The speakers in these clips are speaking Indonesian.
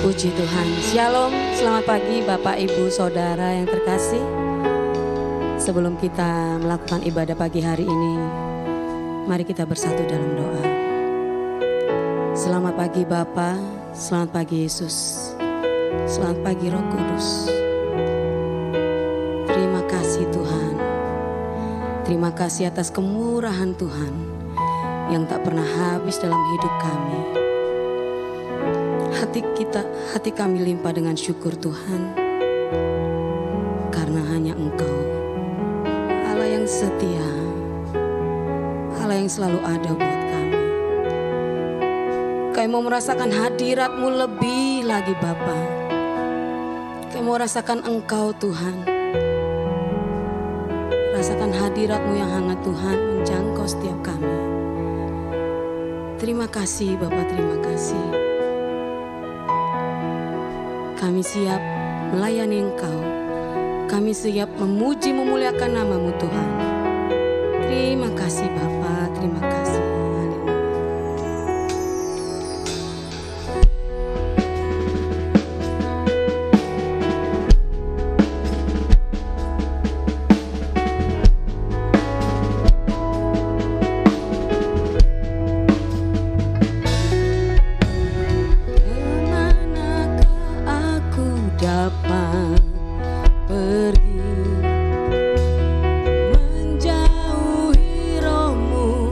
Puji Tuhan. Shalom, selamat pagi Bapak Ibu Saudara yang terkasih. Sebelum kita melakukan ibadah pagi hari ini, mari kita bersatu dalam doa. Selamat pagi Bapa, selamat pagi Yesus, selamat pagi Roh Kudus. Terima kasih Tuhan. Terima kasih atas kemurahan Tuhan yang tak pernah habis dalam hidup kami. Hati kami limpah dengan syukur Tuhan, karena hanya Engkau, Allah yang setia, Allah yang selalu ada buat kami. Kami mau merasakan hadirat-Mu lebih lagi Bapa. Kami mau rasakan Engkau Tuhan. Rasakan hadirat-Mu yang hangat Tuhan menjangkau setiap kami. Terima kasih Bapa, terima kasih. Kami siap melayani Engkau. Kami siap memuji memuliakan nama-Mu Tuhan. Terima kasih Bapa, terima kasih. Menjauhi Roh-Mu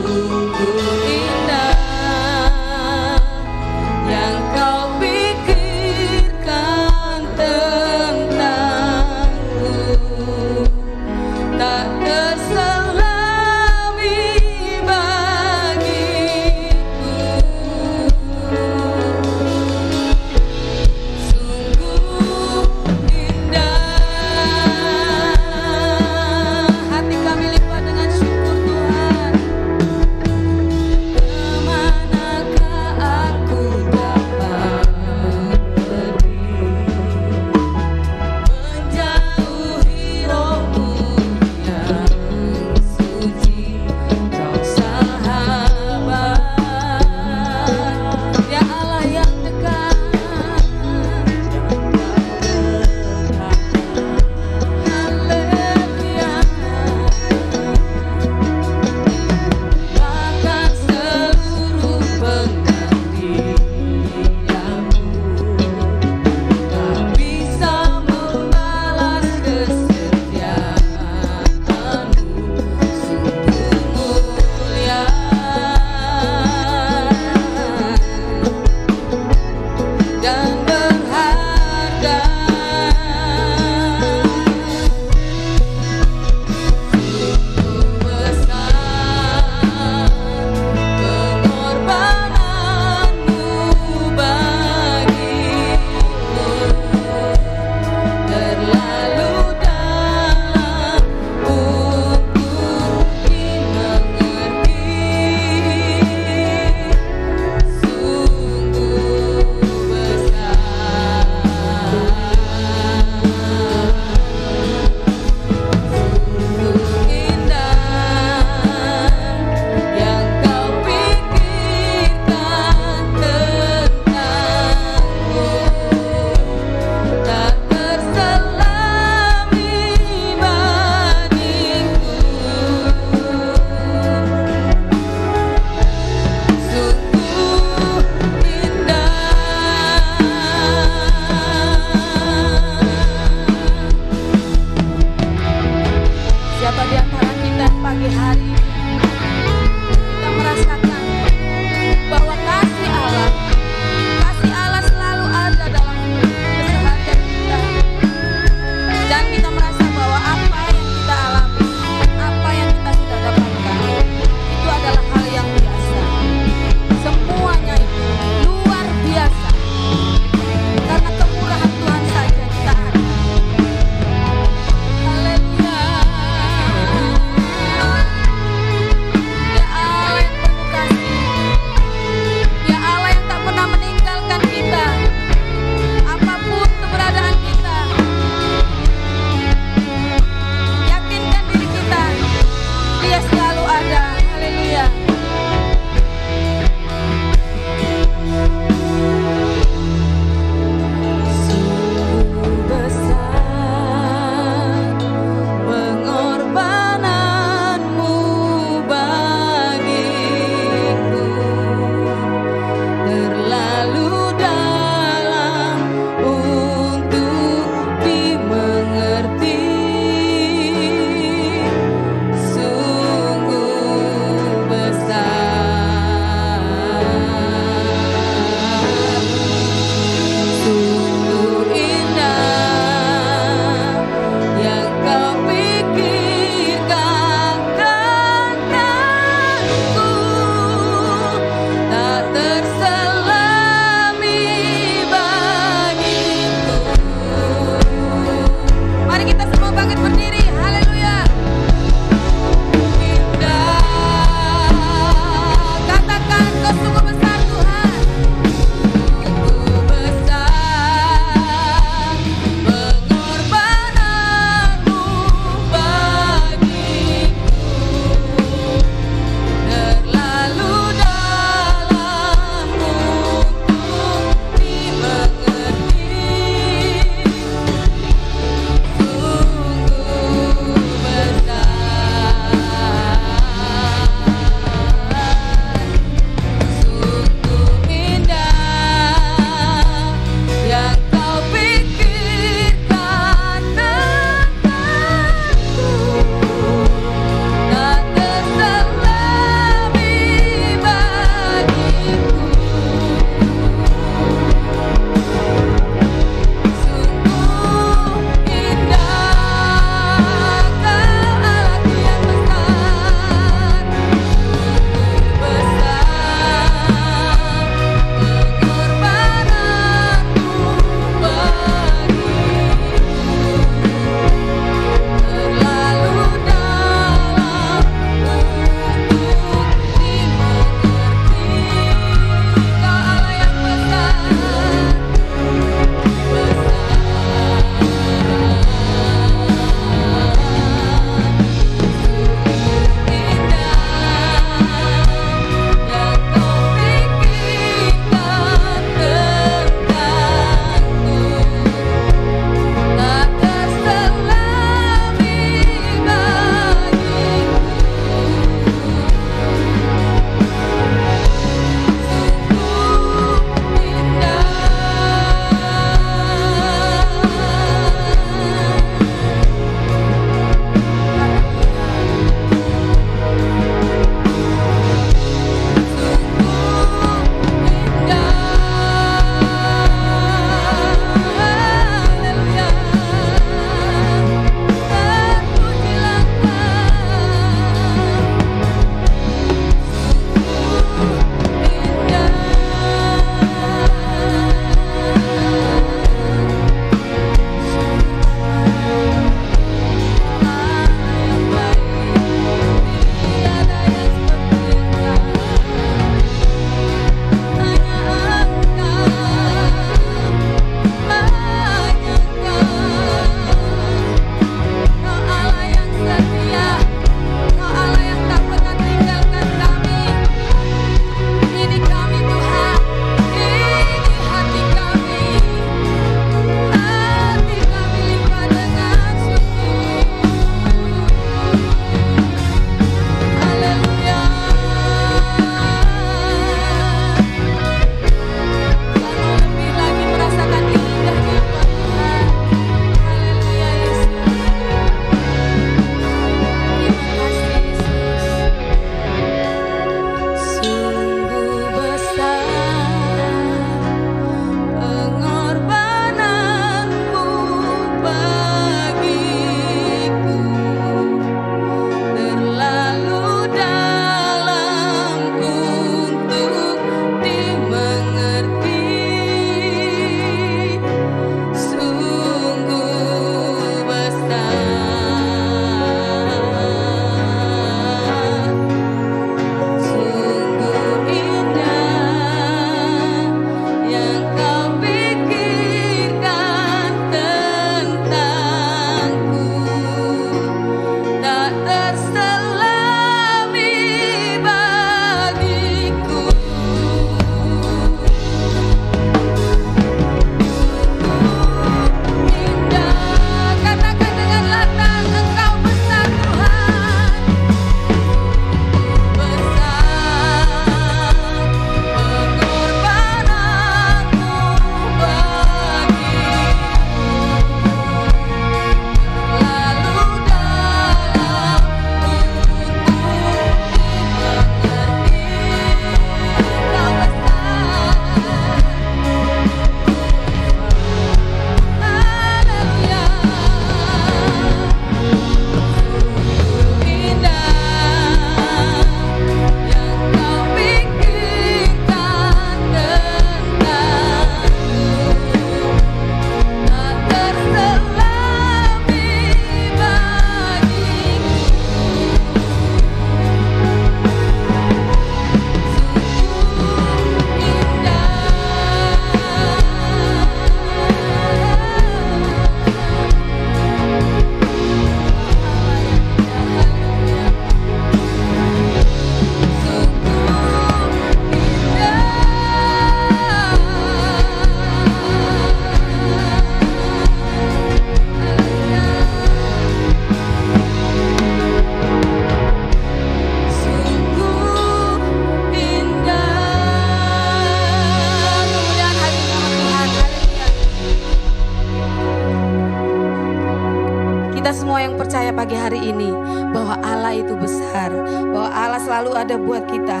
semua yang percaya pagi hari ini bahwa Allah itu besar, bahwa Allah selalu ada buat kita.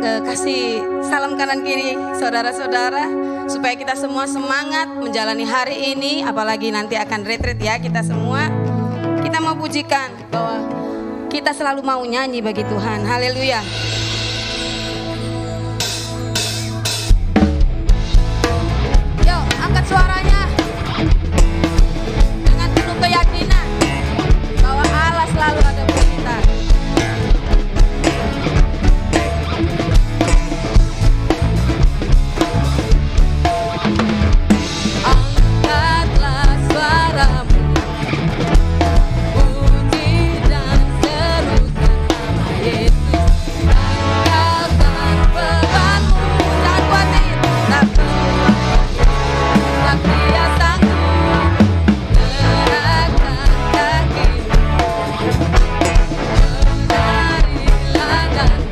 Kasih salam kanan kiri saudara-saudara supaya kita semua semangat menjalani hari ini, apalagi nanti akan retreat ya kita semua. Kita mau pujikan bahwa kita selalu mau nyanyi bagi Tuhan. Haleluya. Yuk, angkat suaranya dengan penuh keyakinan bahwa Allah selalu ada buat kita. Angkatlah suaramu, puji dan serukan nama Yesus. Tinggalkan bebanmu, tak khawatir, tak khawatir, tak dia sanggup gerakkan kakimu. Menarilah dan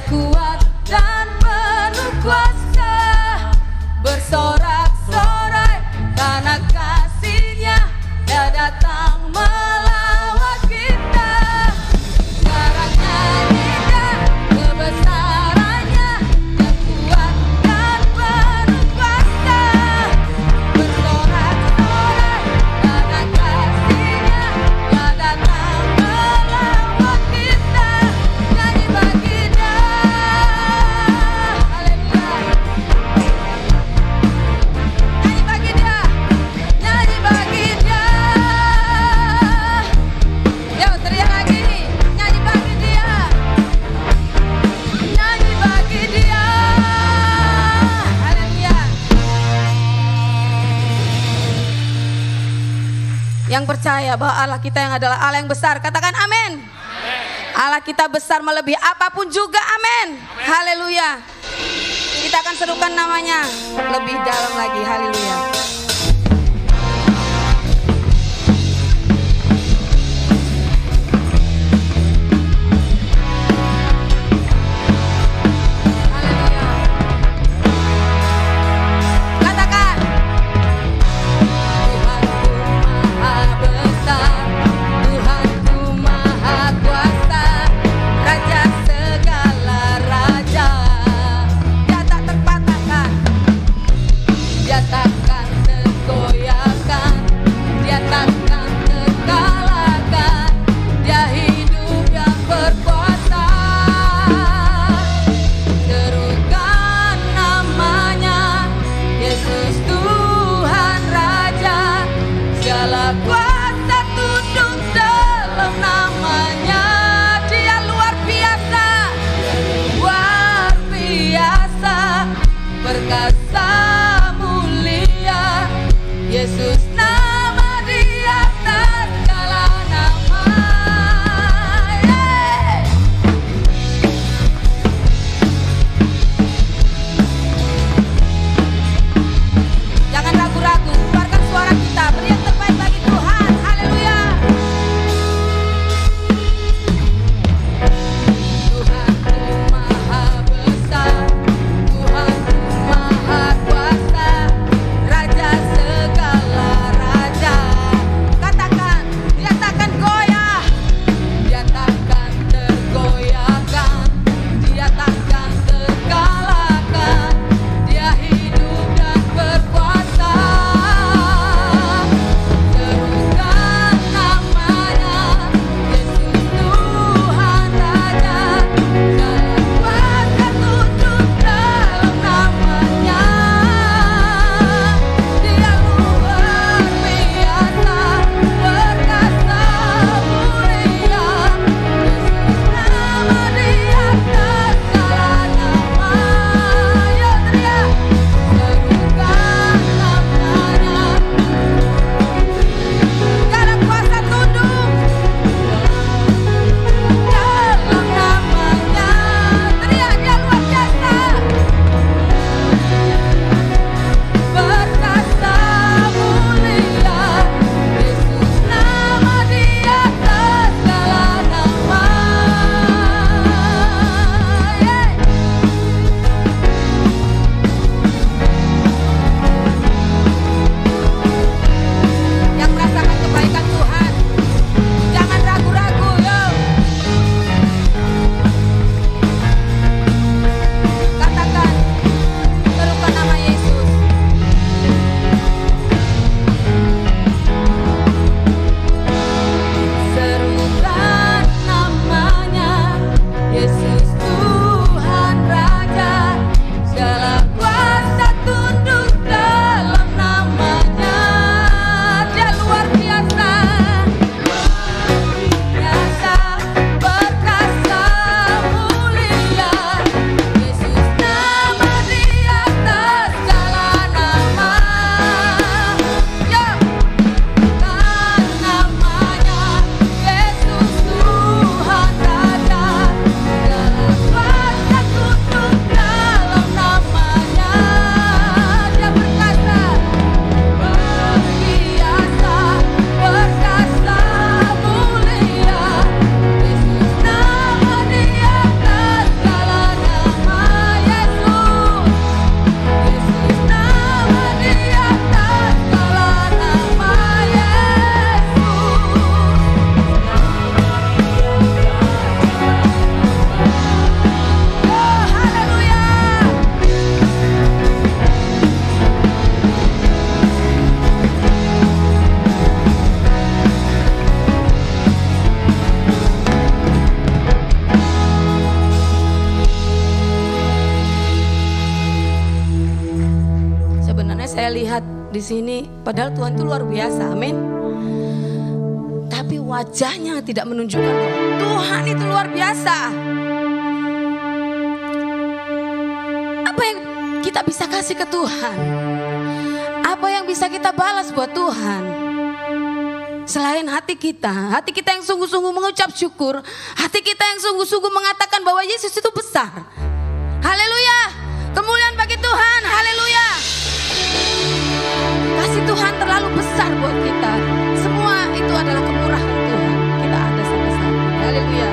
kuat dan penuh kuasa, bersorak-sorai karena kasih-Nya, Dia datang melawat kita. Sekarang nyanyikan kebesaran-Nya, Dia kuat dan penuh kuasa, bersorak-sorai karena kasih-Nya, Dia datang melawat kita. Nyanyi bagi Dia. Yang percaya bahwa Allah kita yang adalah Allah yang besar, katakan amin. Allah kita besar melebihi apapun juga, amin. Haleluya. Kita akan serukan namanya lebih dalam lagi, haleluya. Tuhanku Yesus nama di atas segala nama. Jangan ragu-ragu, keluarkan suara kita, beri yang terbaik bagi Tuhan. Haleluya. Tuhanku maha besar, Tuhanku maha kuasa, Raja segala raja. Katakan, dia takkan goyah, dia takkan tergoyahkan, dia takkan terkalahkan, dia hidup dan berkuasa. Serukan namanya, Yesus Tuhan Raja, segala kuasa tunduk dalam namanya. Dia luar biasa, perkasa mulia, Yesus nama di atas segala nama. Ya teriak, serukan namanya, segala kuasa tunduk dalam namanya. Teriak, dia luar biasa, perkasa mulia, Yesus nama di atas segala nama. Yang merasakan kebaikan Tuhan, jangan ragu-ragu, yo. Katakan, serukan nama Yesus. Serukan namanya, Yesus Tuhan Raja, segala kuasa tunduk dalam namanya. Dia luar biasa, biasa, perkasa mulia, Yesus nama di atas segala nama. Yo, kan namanya, Yesus Tuhan Raja, segala kuasa tunduk dalam namanya. Dia berkata, berbiasa, perkasa mulia, Yesus nama di atas segala nama. Yesus, Yesus nama di atas segala nama. Yesus, oh haleluya. Sebenarnya saya lihat di sini, padahal Tuhan itu luar biasa, amin. Tapi wajahnya tidak menunjukkan bahwa Tuhan itu luar biasa. Apa yang kita bisa kasih ke Tuhan? Apa yang bisa kita balas buat Tuhan? Selain hati kita yang sungguh-sungguh mengucap syukur, hati kita yang sungguh-sungguh mengatakan bahwa Yesus itu besar. Haleluya, kemuliaan bagi Tuhan, haleluya. Kasih Tuhan terlalu besar buat kita. Semua itu adalah kemurahan Tuhan. Kita ada sama-sama, haleluya.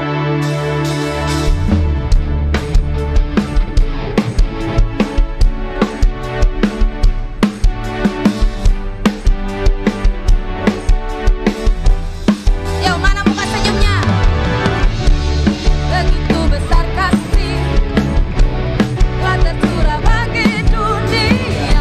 Yo, mana muka senyumnya? Begitu besar kasih telah tercurah bagi dunia.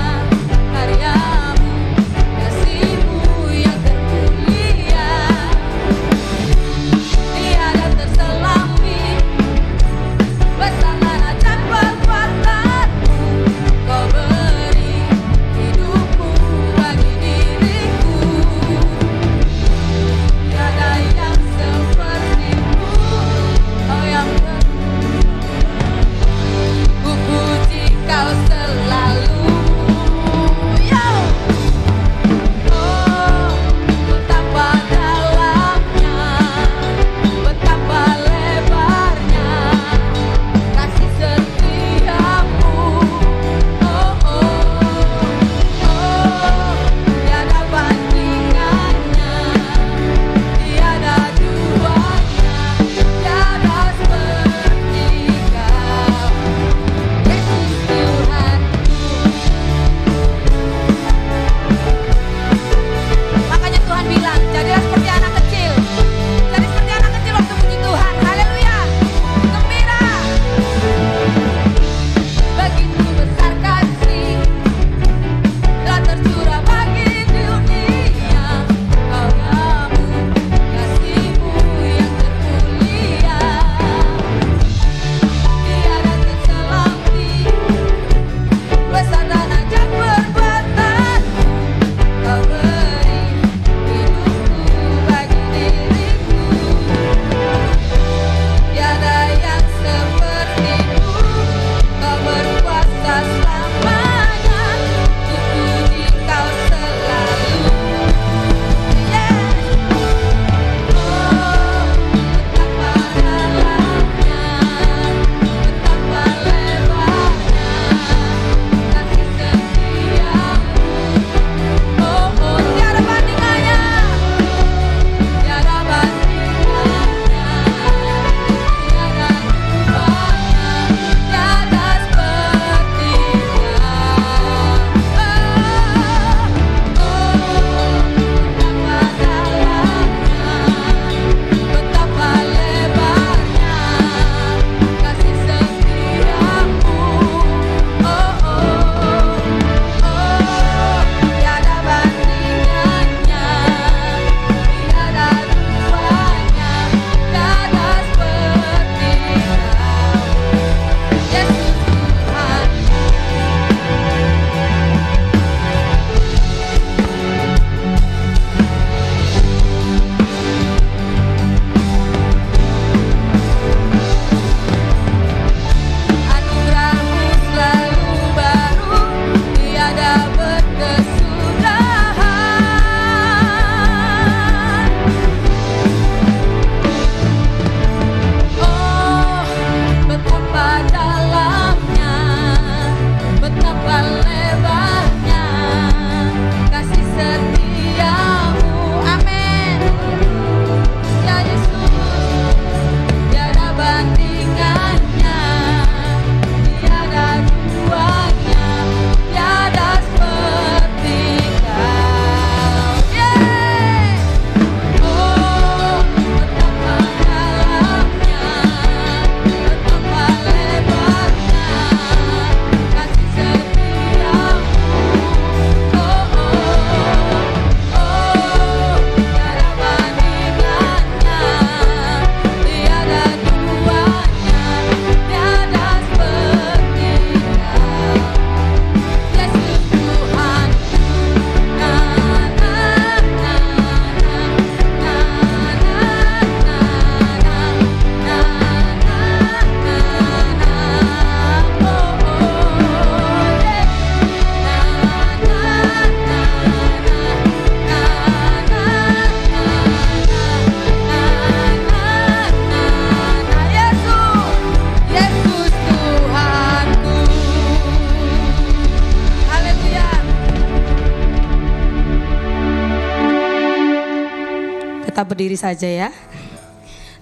Kita berdiri saja ya.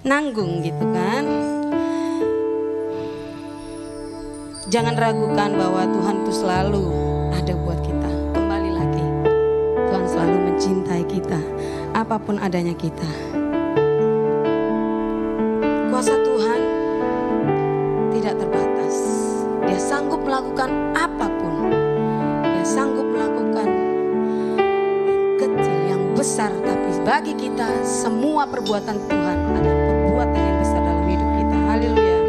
Nanggung gitu kan. Jangan ragukan bahwa Tuhan itu selalu ada buat kita. Kembali lagi, Tuhan selalu mencintai kita, apapun adanya kita. Kuasa Tuhan tidak terbatas. Dia sanggup melakukan apapun. Dia sanggup melakukan yang kecil, yang besar. Tapi bagi kita semua perbuatan Tuhan adalah perbuatan yang besar dalam hidup kita. Haleluya.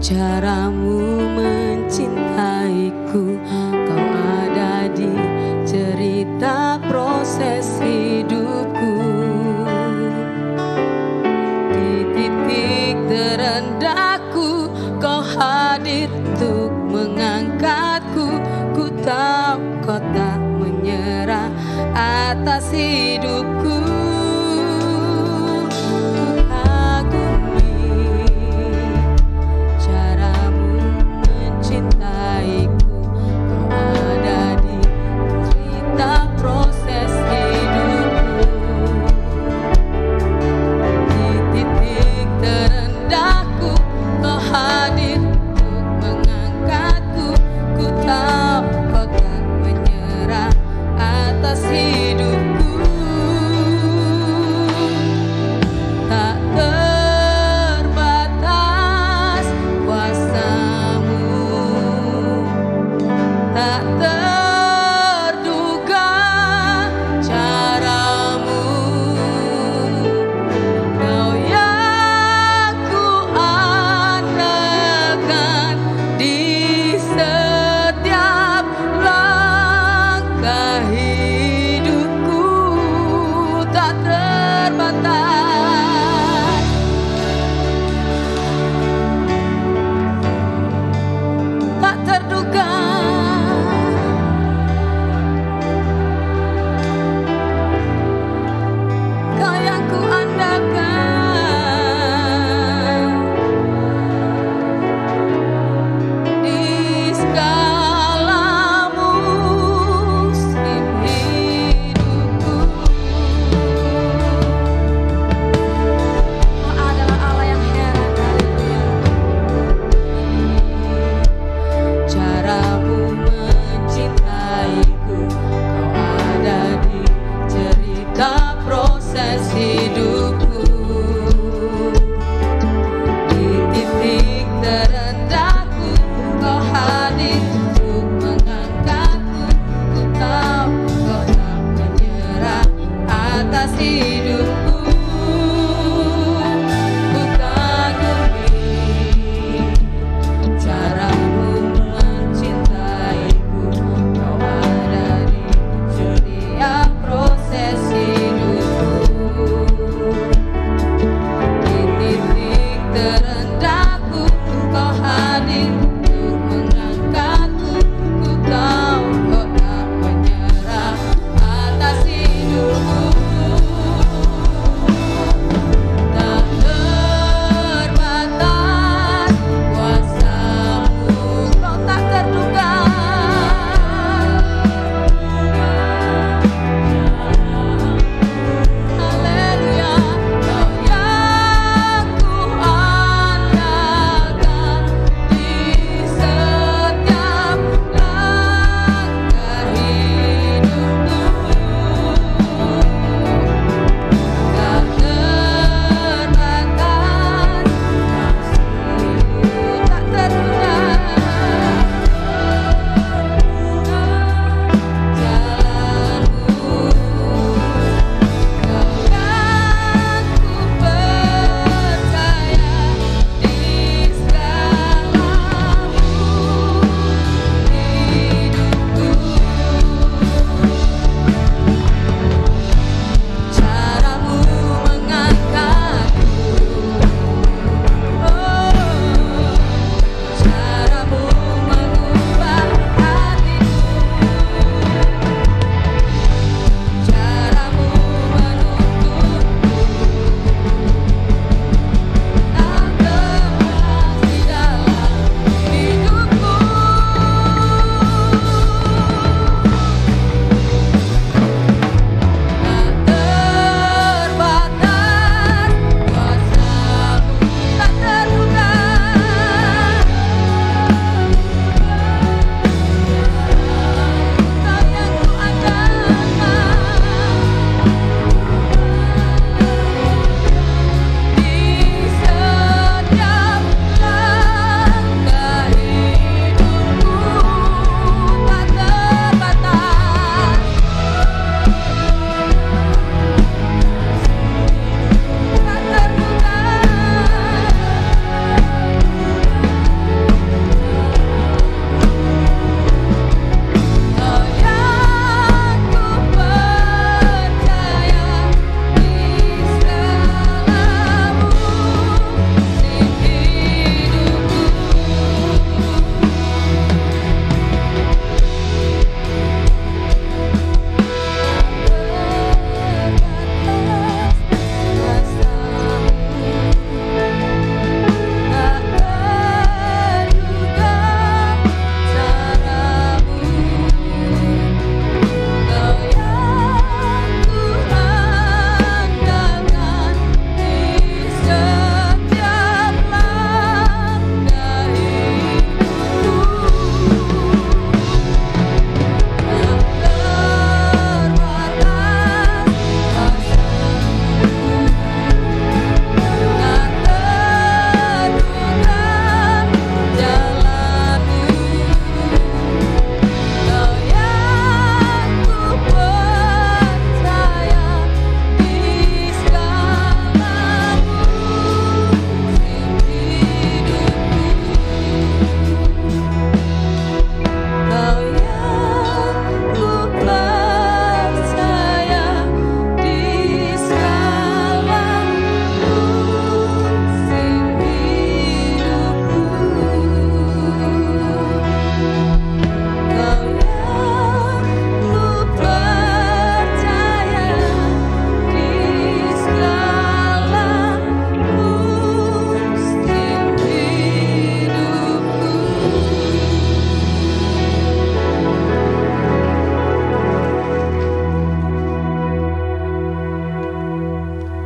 Caramu mencintaiku, kau ada di cerita proses hidupku. Di titik terendahku, kau hadir untuk mengangkatku. Ku tahu kau tak menyerah atas hidupku.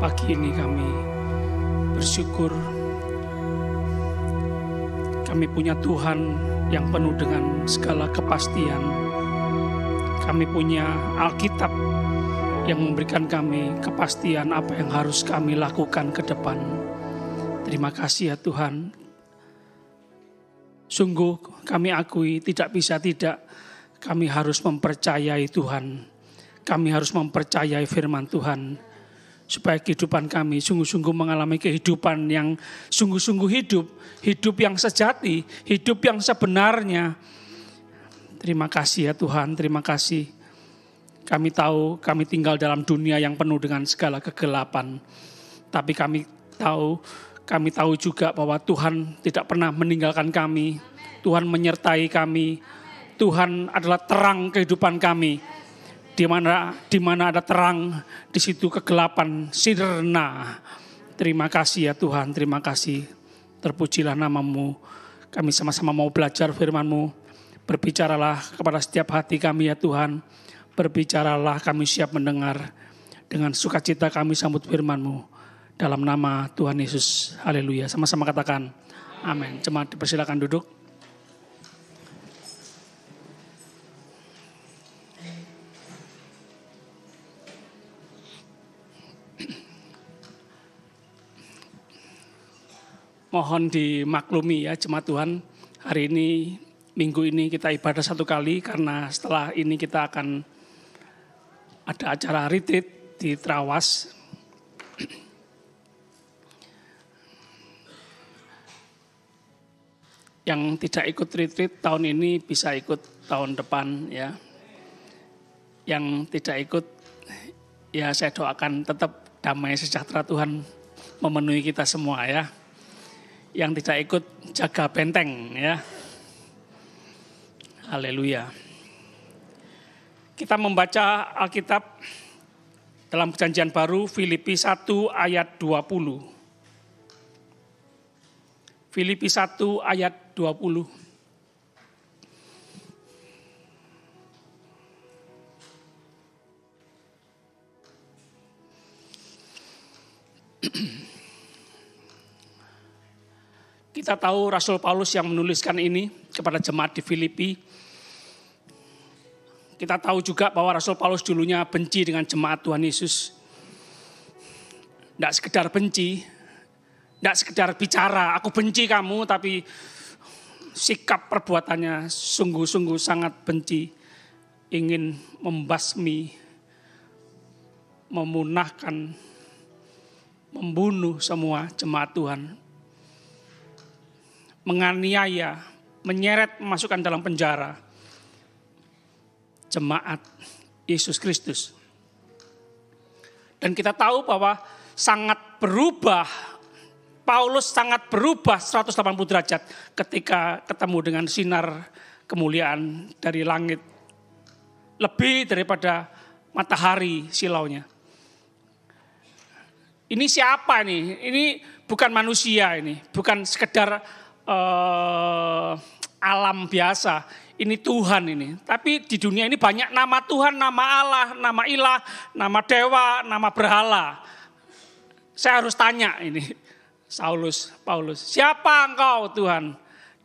Pagi ini kami bersyukur kami punya Tuhan yang penuh dengan segala kepastian. Kami punya Alkitab yang memberikan kami kepastian apa yang harus kami lakukan ke depan. Terima kasih ya Tuhan. Sungguh kami akui tidak bisa tidak, kami harus mempercayai Tuhan. Kami harus mempercayai firman Tuhan. Supaya kehidupan kami sungguh-sungguh mengalami kehidupan yang sungguh-sungguh hidup. Hidup yang sejati, hidup yang sebenarnya. Terima kasih ya Tuhan, terima kasih. Kami tahu kami tinggal dalam dunia yang penuh dengan segala kegelapan. Tapi kami tahu juga bahwa Tuhan tidak pernah meninggalkan kami. Tuhan menyertai kami. Tuhan adalah terang kehidupan kami. Di mana ada terang, di situ kegelapan sirna. Terima kasih ya Tuhan, terima kasih. Terpujilah nama-Mu. Kami sama-sama mau belajar firman-Mu. Berbicaralah kepada setiap hati kami ya Tuhan. Berbicaralah, kami siap mendengar. Dengan sukacita kami sambut firman-Mu. Dalam nama Tuhan Yesus. Haleluya. Sama-sama katakan amin. Jemaat dipersilakan duduk. Mohon dimaklumi ya jemaat Tuhan, hari ini, minggu ini kita ibadah satu kali karena setelah ini kita akan ada acara retreat di Trawas. Yang tidak ikut retreat tahun ini bisa ikut tahun depan ya. Yang tidak ikut ya saya doakan tetap damai sejahtera Tuhan memenuhi kita semua ya. Yang tidak ikut jaga benteng ya. Haleluya. Kita membaca Alkitab dalam Perjanjian Baru Filipi 1 ayat 20. Filipi 1 ayat 20. Kita tahu Rasul Paulus yang menuliskan ini kepada jemaat di Filipi. Kita tahu juga bahwa Rasul Paulus dulunya benci dengan jemaat Tuhan Yesus. Tidak sekedar benci, tidak sekedar bicara, aku benci kamu, tapi sikap perbuatannya sungguh-sungguh sangat benci. Ingin membasmi, memunahkan, membunuh semua jemaat Tuhan. Menganiaya, menyeret, memasukkan dalam penjara jemaat Yesus Kristus. Dan kita tahu bahwa sangat berubah, Paulus sangat berubah 180 derajat ketika ketemu dengan sinar kemuliaan dari langit. Lebih daripada matahari silaunya. Ini siapa nih? Ini bukan manusia ini, bukan sekedar alam biasa, ini Tuhan ini. Tapi di dunia ini banyak nama Tuhan, nama Allah, nama ilah, nama dewa, nama berhala. Saya harus tanya ini, Paulus, siapa engkau Tuhan?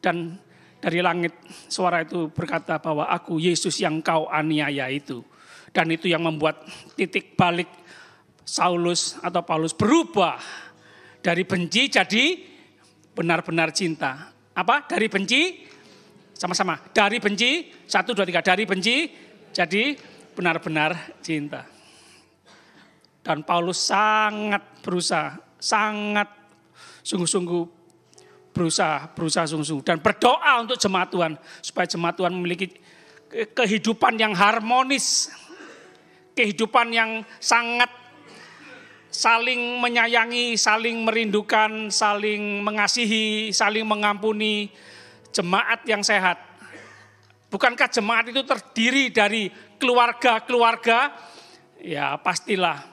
Dan dari langit suara itu berkata bahwa aku Yesus yang kau aniaya itu. Dan itu yang membuat titik balik Paulus berubah dari benci jadi benar-benar cinta. Apa? Dari benci, sama-sama. Dari benci, 1, 2, 3. Dari benci, jadi benar-benar cinta. Dan Paulus sangat berusaha, sangat sungguh-sungguh berusaha sungguh-sungguh. Dan berdoa untuk jemaat Tuhan. Supaya jemaat Tuhan memiliki kehidupan yang harmonis. Kehidupan yang sangat saling menyayangi, saling merindukan, saling mengasihi, saling mengampuni, jemaat yang sehat. Bukankah jemaat itu terdiri dari keluarga-keluarga? Ya pastilah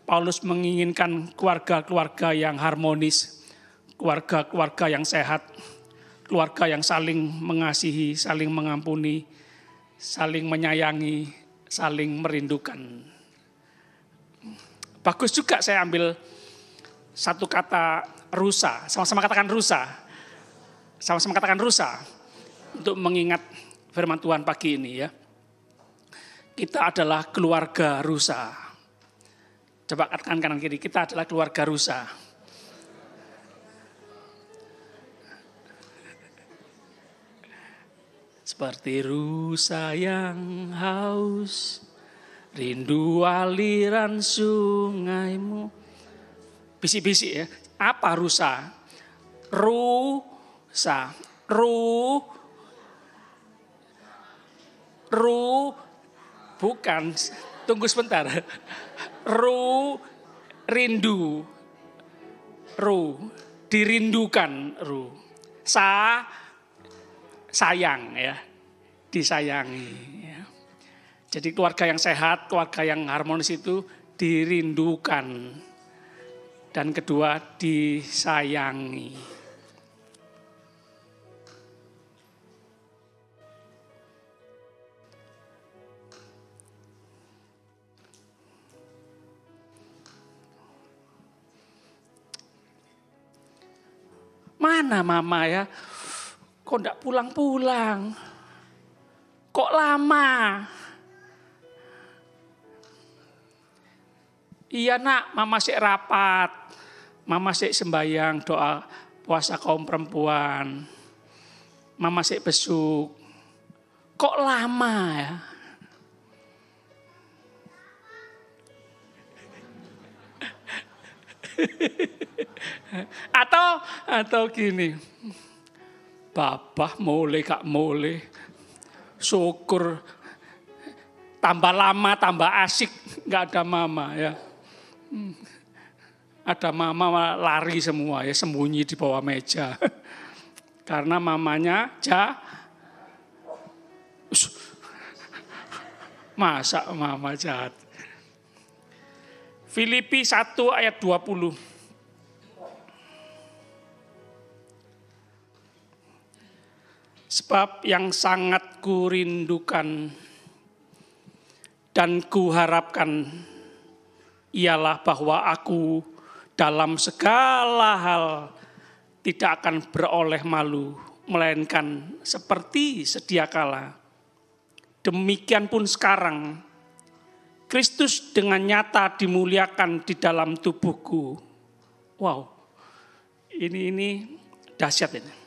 Paulus menginginkan keluarga-keluarga yang harmonis, keluarga-keluarga yang sehat, keluarga yang saling mengasihi, saling mengampuni, saling menyayangi, saling merindukan. Bagus juga saya ambil satu kata rusa, sama-sama katakan rusa. Sama-sama katakan rusa untuk mengingat firman Tuhan pagi ini ya. Kita adalah keluarga rusa. Coba katakan kanan kiri, kita adalah keluarga rusa. Seperti rusa yang haus, rindu aliran sungaimu. Bisik-bisik ya. Apa rusa? Rusa. Bukan. Tunggu sebentar. Rindu. Dirindukan. Sayang ya, disayangi. Ya. Jadi keluarga yang sehat, keluarga yang harmonis itu dirindukan. Dan kedua, disayangi. Mana mama ya? Kok enggak pulang-pulang? Kok lama? Iya nak, mama sik rapat. Mama sik sembayang doa puasa kaum perempuan. Mama sik besuk. Kok lama ya? Atau gini. Babah mulai gak mulai, syukur tambah lama tambah asik gak ada mama ya. Ada mama lari semua ya, sembunyi di bawah meja. Karena mamanya masa mama jahat. Filipi 1 ayat 20. Sebab yang sangat kurindukan dan kuharapkan ialah bahwa aku dalam segala hal tidak akan beroleh malu, melainkan seperti sedia kala. Demikian pun sekarang, Kristus dengan nyata dimuliakan di dalam tubuhku. Wow, ini dahsyat ini.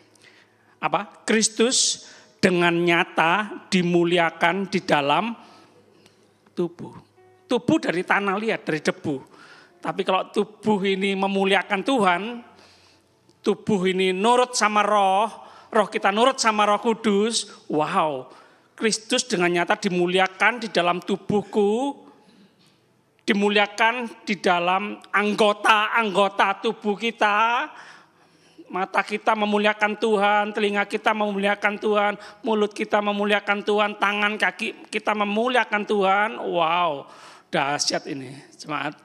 Apa? Kristus dengan nyata dimuliakan di dalam tubuh. Tubuh dari tanah liat, dari debu. Tapi kalau tubuh ini memuliakan Tuhan, tubuh ini nurut sama roh kita nurut sama Roh Kudus, wow. Kristus dengan nyata dimuliakan di dalam tubuhku, dimuliakan di dalam anggota-anggota tubuh kita. Mata kita memuliakan Tuhan, telinga kita memuliakan Tuhan, mulut kita memuliakan Tuhan, tangan kaki kita memuliakan Tuhan. Wow, dahsyat ini jemaat.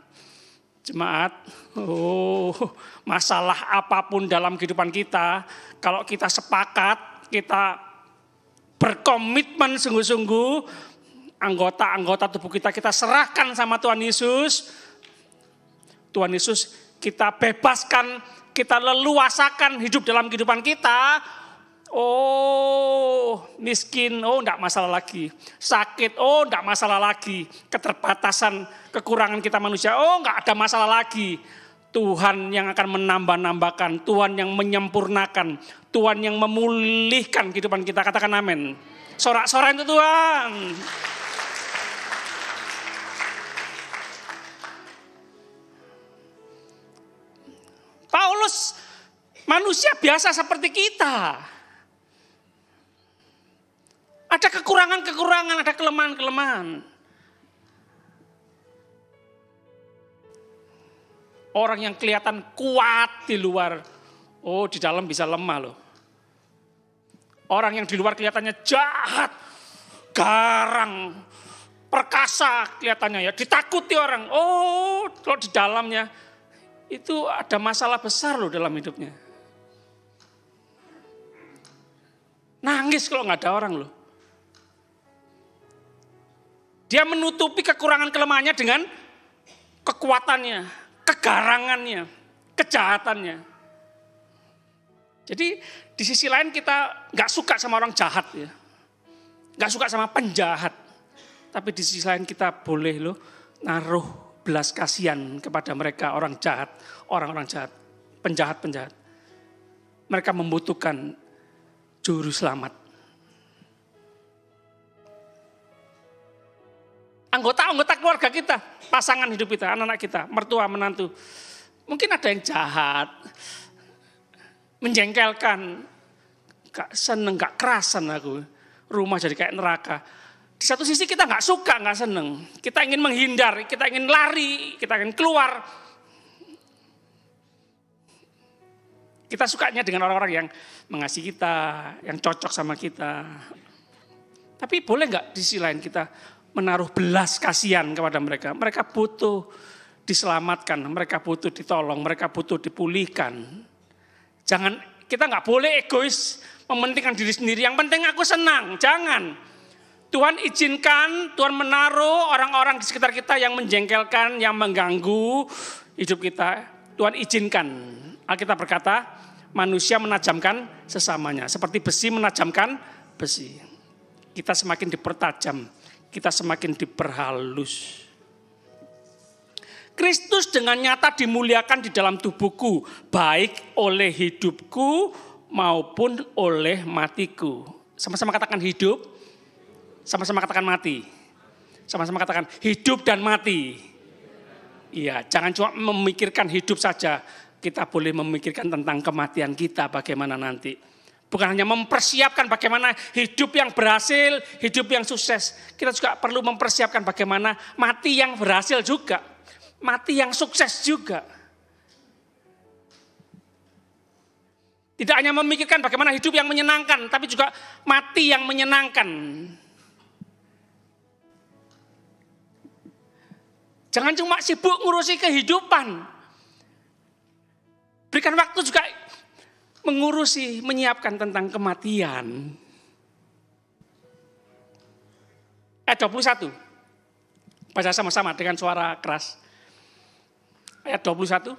Masalah apapun dalam kehidupan kita, kalau kita sepakat, kita berkomitmen sungguh-sungguh, anggota-anggota tubuh kita serahkan sama Tuhan Yesus. Tuhan Yesus kita bebaskan, kita leluasakan hidup dalam kehidupan kita. Oh, miskin, oh enggak masalah lagi. Sakit, oh enggak masalah lagi. Keterbatasan, kekurangan kita manusia, oh enggak ada masalah lagi. Tuhan yang akan menambah-nambahkan, Tuhan yang menyempurnakan, Tuhan yang memulihkan kehidupan kita. Katakan amin. Sorak-sorai untuk Tuhan. Paulus manusia biasa seperti kita. Ada kekurangan-kekurangan, ada kelemahan-kelemahan. Orang yang kelihatan kuat di luar, oh di dalam bisa lemah loh. Orang yang di luar kelihatannya jahat, garang, perkasa kelihatannya ya, ditakuti orang. Oh kalau di dalamnya itu ada masalah besar loh dalam hidupnya. Nangis kalau nggak ada orang loh. Dia menutupi kekurangan kelemahannya dengan kekuatannya, kegarangannya, kejahatannya. Jadi di sisi lain kita gak suka sama orang jahat ya. Gak suka sama penjahat. Tapi di sisi lain kita boleh loh naruh belas kasihan kepada mereka orang jahat, orang-orang jahat, penjahat-penjahat. Mereka membutuhkan juru selamat. Anggota-anggota keluarga kita, pasangan hidup kita, anak-anak kita, mertua, menantu. Mungkin ada yang jahat, menjengkelkan, gak seneng, gak kerasan aku. Rumah jadi kayak neraka. Di satu sisi kita gak suka, gak seneng. Kita ingin menghindar, kita ingin lari, kita ingin keluar. Kita sukanya dengan orang-orang yang mengasihi kita, yang cocok sama kita. Tapi boleh gak di sisi lain kita menaruh belas kasihan kepada mereka. Mereka butuh diselamatkan, mereka butuh ditolong, mereka butuh dipulihkan. Kita nggak boleh egois mementingkan diri sendiri. Yang penting aku senang, jangan. Tuhan izinkan, Tuhan menaruh orang-orang di sekitar kita yang menjengkelkan, yang mengganggu hidup kita. Tuhan izinkan. Alkitab berkata, manusia menajamkan sesamanya. Seperti besi menajamkan besi. Kita semakin dipertajam, kita semakin diperhalus. Kristus dengan nyata dimuliakan di dalam tubuhku, baik oleh hidupku maupun oleh matiku. Sama-sama katakan hidup, sama-sama katakan mati. Sama-sama katakan hidup dan mati. Iya, jangan cuma memikirkan hidup saja. Kita boleh memikirkan tentang kematian kita bagaimana nanti. Bukan hanya mempersiapkan bagaimana hidup yang berhasil, hidup yang sukses. Kita juga perlu mempersiapkan bagaimana mati yang berhasil juga. Mati yang sukses juga. Tidak hanya memikirkan bagaimana hidup yang menyenangkan, tapi juga mati yang menyenangkan. Jangan cuma sibuk ngurusi kehidupan. Berikan waktu juga mengurusi, menyiapkan tentang kematian. Ayat 21. Baca sama-sama dengan suara keras. Ayat 21.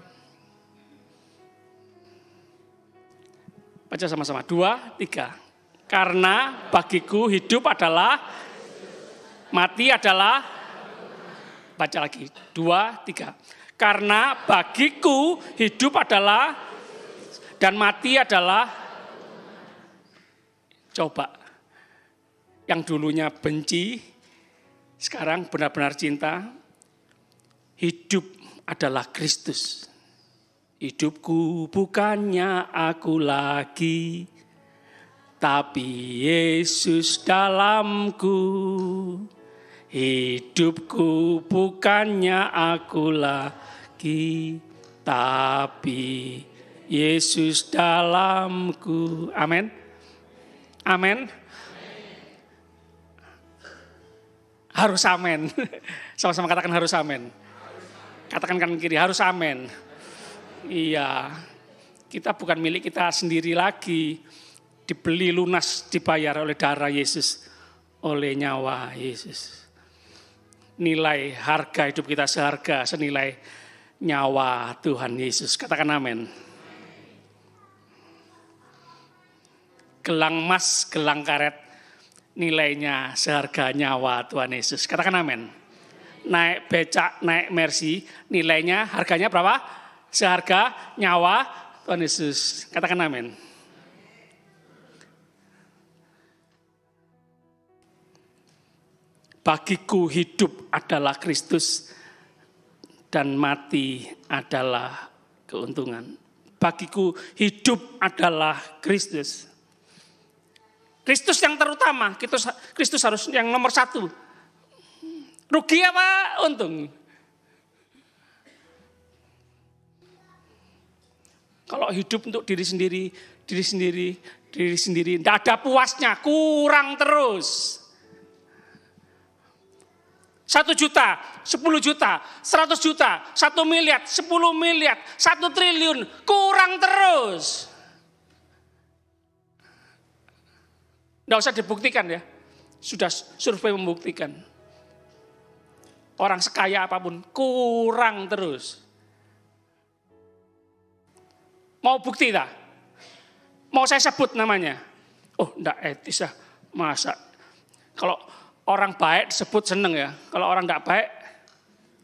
Baca sama-sama. 2, 3. Karena bagiku hidup adalah, mati adalah, baca lagi. 2, 3. Karena bagiku hidup adalah, dan mati adalah, coba. Yang dulunya benci, sekarang benar-benar cinta. Hidup adalah Kristus. Hidupku bukannya aku lagi, tapi Yesus dalamku. Hidupku bukannya aku lagi, tapi Yesus dalamku. Amin. Amin. Harus amin. Sama-sama katakan harus amin. Katakan kanan kiri, harus amin. Iya, kita bukan milik kita sendiri lagi. Dibeli lunas, dibayar oleh darah Yesus, oleh nyawa Yesus. Nilai harga hidup kita seharga senilai nyawa Tuhan Yesus. Katakan amin. Gelang emas, gelang karet, nilainya seharga nyawa Tuhan Yesus. Katakan amin. Naik becak, naik Mercy, nilainya harganya berapa? Seharga nyawa Tuhan Yesus. Katakan amin. Bagiku hidup adalah Kristus dan mati adalah keuntungan. Bagiku hidup adalah Kristus. Kristus yang terutama, Kristus harus yang nomor 1. Rugi apa untung? Kalau hidup untuk diri sendiri, tidak ada puasnya, kurang terus. 1 juta, 10 juta, 100 juta, 1 miliar, 10 miliar, 1 triliun, kurang terus. Tidak usah dibuktikan ya, sudah survei membuktikan. orang sekaya apapun, kurang terus. Mau bukti tak? Mau saya sebut namanya? Oh, enggak etis lah. Masa? Kalau orang baik disebut seneng ya. Kalau orang enggak baik,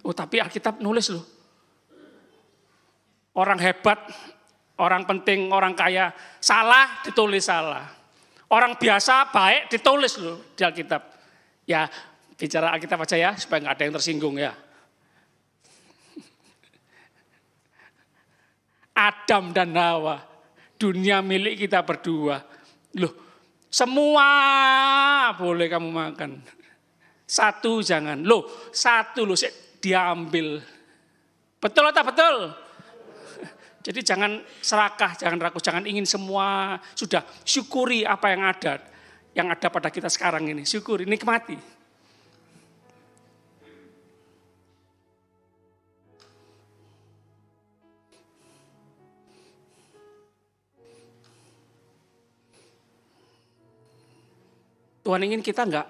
oh tapi Alkitab nulis loh. Orang hebat, orang penting, orang kaya, salah ditulis salah. Orang biasa baik ditulis loh di Alkitab. Ya, bicara Alkitab aja ya, supaya enggak ada yang tersinggung ya. Adam dan Hawa, dunia milik kita berdua. Loh, semua boleh kamu makan. Satu jangan. Loh, satu loh diambil. Betul atau betul? Jadi jangan serakah, jangan rakus, jangan ingin semua. Sudah, syukuri apa yang ada. Yang ada pada kita sekarang ini. Syukuri, nikmati. Tuhan ingin kita enggak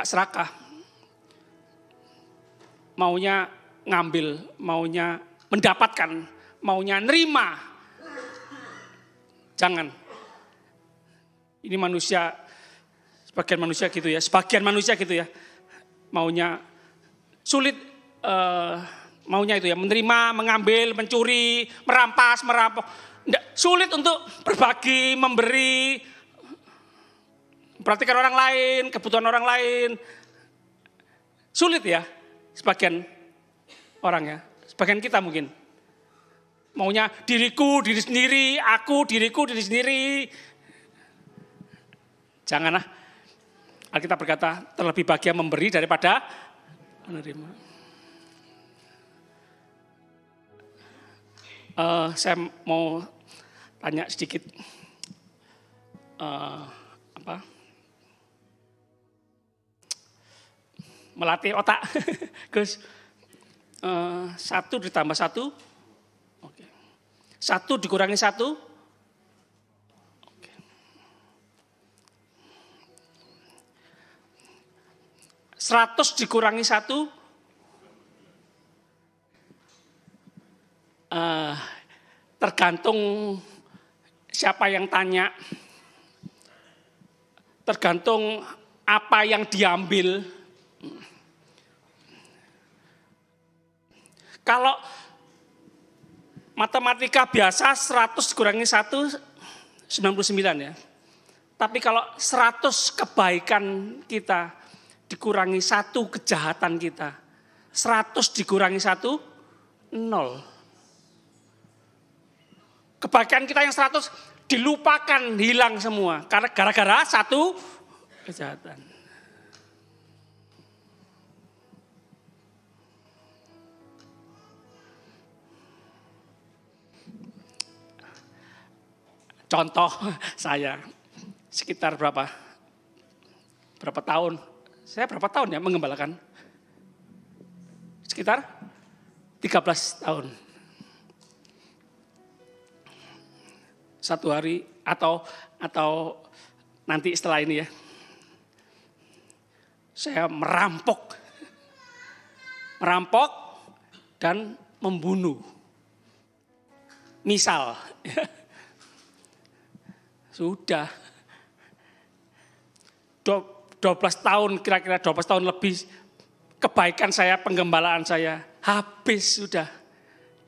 serakah. Maunya ngambil, maunya mendapatkan, maunya nerima. Jangan. Ini manusia, sebagian manusia gitu ya. Maunya sulit, maunya itu ya, menerima, mengambil, mencuri, merampas, merampok. Sulit untuk berbagi, memberi. Perhatikan orang lain, kebutuhan orang lain. Sulit ya, sebagian orang ya. Sebagian kita mungkin. Maunya diriku, diri sendiri, aku, diriku, diri sendiri. Janganlah. Alkitab berkata, terlebih bahagia memberi daripada menerima. Saya mau tanya sedikit. Melatih otak, Gus. 1 ditambah 1, oke. 1 dikurangi 1, oke. 100 dikurangi 1, tergantung siapa yang tanya, tergantung apa yang diambil. Kalau matematika biasa 100 kurangi 1, 99 ya. Tapi kalau 100 kebaikan kita dikurangi 1 kejahatan kita, 100 dikurangi 1, 0. Kebaikan kita yang 100 dilupakan, hilang semua. Karena gara-gara 1 kejahatan. Contoh saya sekitar berapa tahun? Saya berapa tahun ya mengembalakan? Sekitar 13 tahun. Satu hari atau nanti setelah ini ya. Saya merampok dan membunuh. Misal sudah 12 tahun, kira-kira 12 tahun lebih kebaikan saya, penggembalaan saya habis sudah,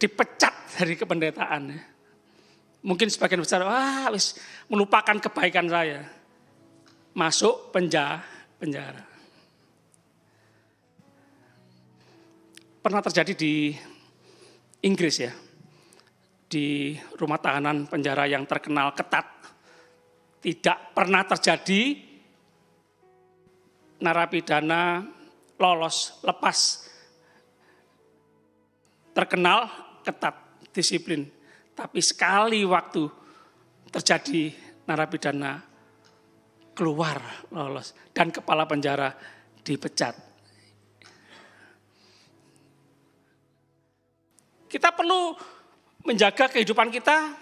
dipecat dari kependetaan. Mungkin sebagian besar wis melupakan kebaikan saya, masuk penjara. Pernah terjadi di Inggris ya, di rumah tahanan penjara yang terkenal ketat. Tidak pernah terjadi narapidana lepas. Terkenal ketat, disiplin. Tapi sekali waktu terjadi narapidana keluar lolos dan kepala penjara dipecat. Kita perlu menjaga kehidupan kita,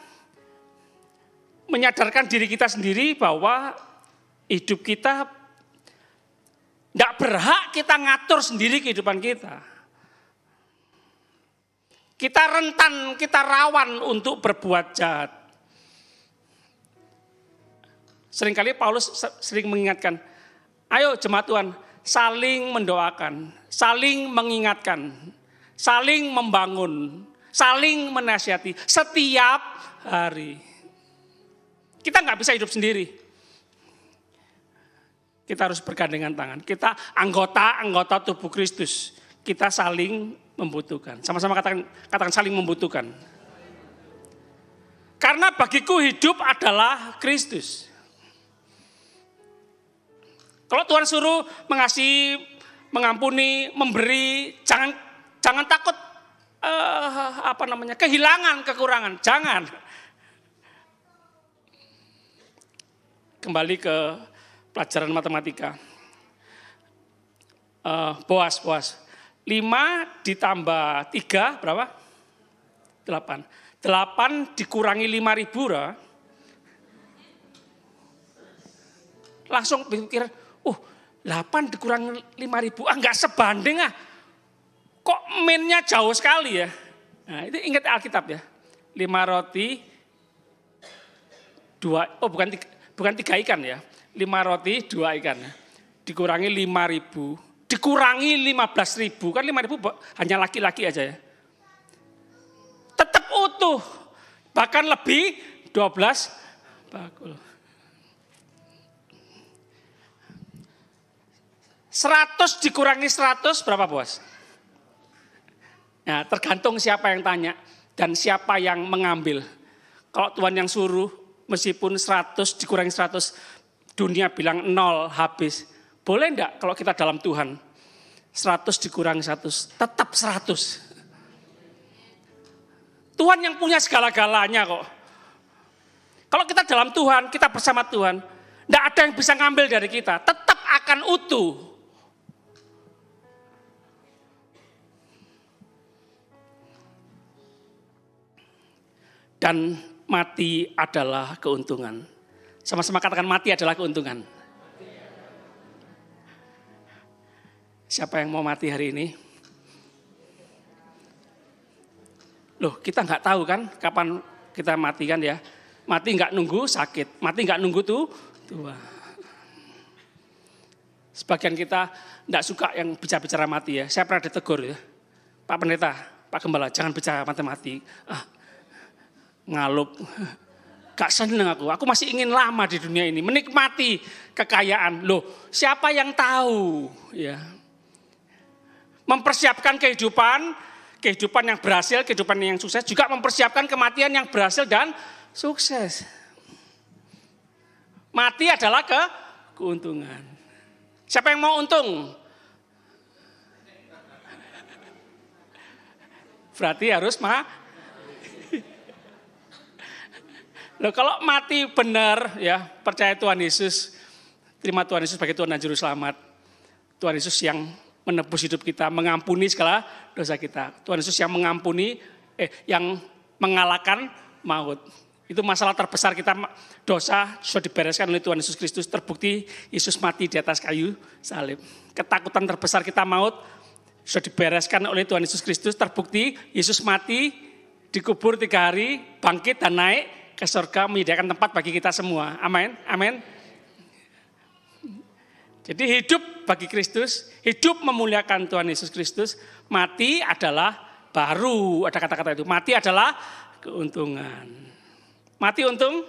menyadarkan diri kita sendiri bahwa hidup kita Tidak berhak kita ngatur sendiri kehidupan kita. Kita rentan, kita rawan untuk berbuat jahat. Seringkali Paulus sering mengingatkan, ayo jemaat Tuhan, saling mendoakan, saling mengingatkan, saling membangun, saling menasihati setiap hari. Kita nggak bisa hidup sendiri. Kita harus bergandengan tangan. Kita anggota tubuh Kristus. Kita saling membutuhkan. Sama-sama katakan saling membutuhkan. Karena bagiku hidup adalah Kristus. Kalau Tuhan suruh mengasihi, mengampuni, memberi, jangan takut kehilangan, kekurangan. Jangan. Kembali ke pelajaran matematika. Boas. 5 ditambah 3 berapa? 8. 8 dikurangi 5.000. Langsung pikir, 8 dikurangi 5.000. Enggak sebanding Kok minnya jauh sekali ya? Nah, itu ingat Alkitab ya. 5 roti, 2, bukan 3 ikan ya. 5 roti, 2 ikan. Dikurangi 5.000. Dikurangi 15.000. Kan 5.000 hanya laki-laki aja ya. Tetap utuh. Bahkan lebih 12 bakul. 100 dikurangi 100 berapa bos? Nah, tergantung siapa yang tanya dan siapa yang mengambil. Kalau Tuhan yang suruh, meskipun 100 dikurangi 100, dunia bilang 0 habis. Boleh enggak kalau kita dalam Tuhan? 100 dikurangi 100, tetap 100. Tuhan yang punya segala-galanya kok. Kalau kita dalam Tuhan, kita bersama Tuhan, enggak ada yang bisa ngambil dari kita. Tetap akan utuh. Dan mati adalah keuntungan. Sama-sama katakan mati adalah keuntungan. Siapa yang mau mati hari ini? Loh, kita nggak tahu kan kapan kita mati kan ya. Mati nggak nunggu sakit, mati nggak nunggu tua. Sebagian kita nggak suka yang bicara mati ya. Saya pernah ditegur ya. Pak Pendeta, Pak Gembala, jangan bicara mati. Ngalup. Gak seneng aku masih ingin lama di dunia ini, menikmati kekayaan. Loh, siapa yang tahu ya? Mempersiapkan kehidupan yang berhasil, kehidupan yang sukses, juga mempersiapkan kematian yang berhasil dan sukses. Mati adalah keuntungan. Siapa yang mau untung? Berarti harus Loh, kalau mati benar ya, percaya Tuhan Yesus, terima Tuhan Yesus sebagai Tuhan dan Juru Selamat. Tuhan Yesus yang menebus hidup kita, mengampuni segala dosa kita. Tuhan Yesus yang yang mengalahkan maut. Itu masalah terbesar kita, dosa sudah dibereskan oleh Tuhan Yesus Kristus. Terbukti Yesus mati di atas kayu salib. Ketakutan terbesar kita maut sudah dibereskan oleh Tuhan Yesus Kristus. Terbukti Yesus mati, dikubur 3 hari, bangkit dan naik ke surga, menyediakan tempat bagi kita semua. Amin. Amin. Jadi hidup bagi Kristus, hidup memuliakan Tuhan Yesus Kristus, mati adalah baru, ada kata-kata itu, mati adalah keuntungan. Mati untung?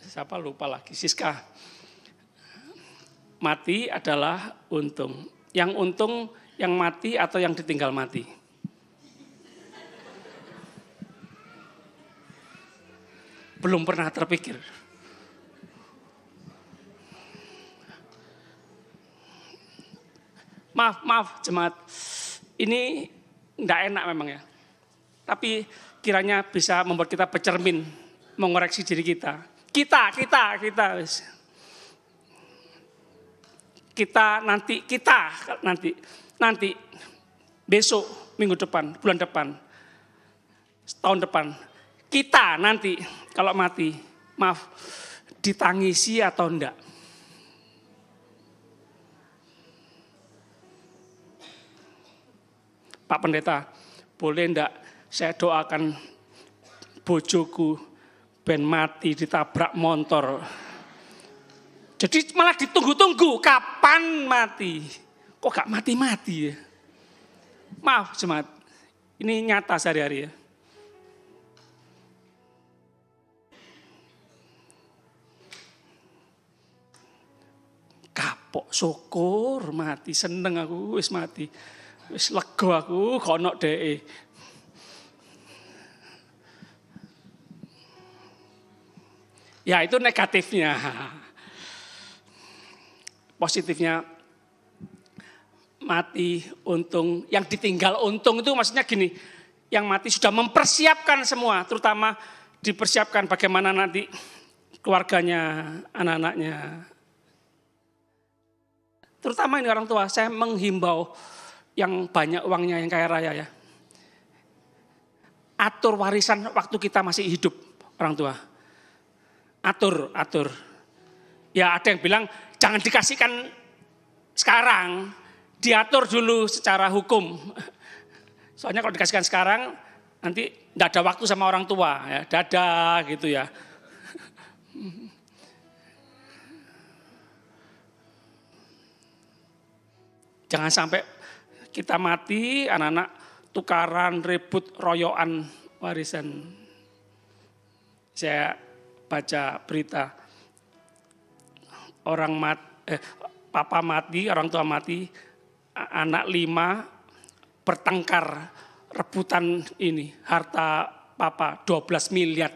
Siapa lupa lagi, Siska. Mati adalah untung. Yang untung yang mati atau yang ditinggal mati? Belum pernah terpikir. Maaf jemaat, ini enggak enak memang ya. Tapi kiranya bisa membuat kita bercermin, mengoreksi diri kita. Kita nanti besok, minggu depan, bulan depan, tahun depan. Kita nanti kalau mati, maaf, ditangisi atau enggak? Pak Pendeta, boleh enggak saya doakan bojoku ben mati ditabrak motor. Jadi malah ditunggu-tunggu kapan mati. Kok gak mati-mati ya? Maaf jemaat, ini nyata sehari-hari ya. Kapok syukur mati, seneng aku wis mati. Wis lega aku kono dhek. Ya itu negatifnya. Positifnya mati untung, yang ditinggal untung itu maksudnya gini, yang mati sudah mempersiapkan semua, terutama dipersiapkan bagaimana nanti keluarganya, anak-anaknya. Terutama ini orang tua, saya menghimbau yang banyak uangnya, yang kaya raya ya. Atur warisan waktu kita masih hidup, orang tua. Atur. Ya ada yang bilang jangan dikasihkan sekarang, diatur dulu secara hukum. Soalnya kalau dikasihkan sekarang, nanti tidak ada waktu sama orang tua, ya, dadah gitu ya. Jangan sampai kita mati, anak-anak tukaran, ribut, royoan warisan. Saya baca berita, papa mati, orang tua mati, anak 5 bertengkar rebutan ini harta papa 12 miliar.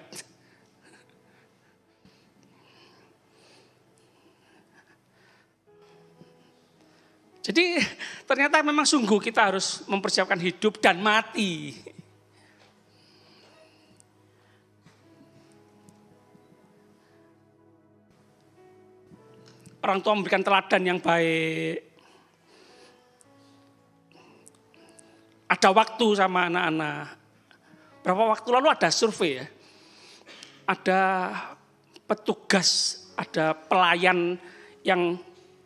Jadi ternyata memang sungguh kita harus mempersiapkan hidup dan mati. Orang tua memberikan teladan yang baik. Ada waktu sama anak-anak. Berapa waktu lalu ada survei ya. Ada petugas, ada pelayan yang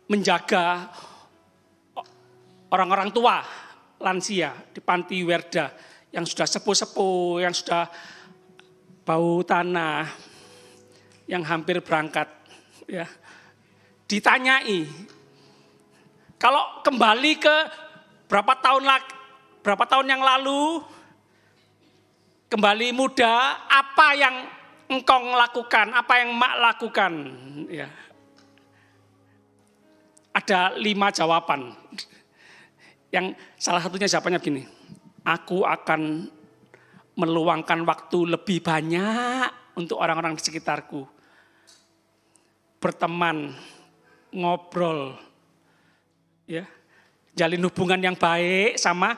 menjaga orang-orang tua, lansia di panti Werda yang sudah sepuh-sepuh, yang sudah bau tanah, yang hampir berangkat, ya. Ditanyai, kalau kembali ke berapa tahun yang lalu, kembali muda, apa yang engkau lakukan, apa yang mak lakukan, ya. Ada 5 jawaban. Yang salah satunya jawabannya begini, aku akan meluangkan waktu lebih banyak untuk orang-orang di sekitarku. Berteman, ngobrol, ya, jalin hubungan yang baik sama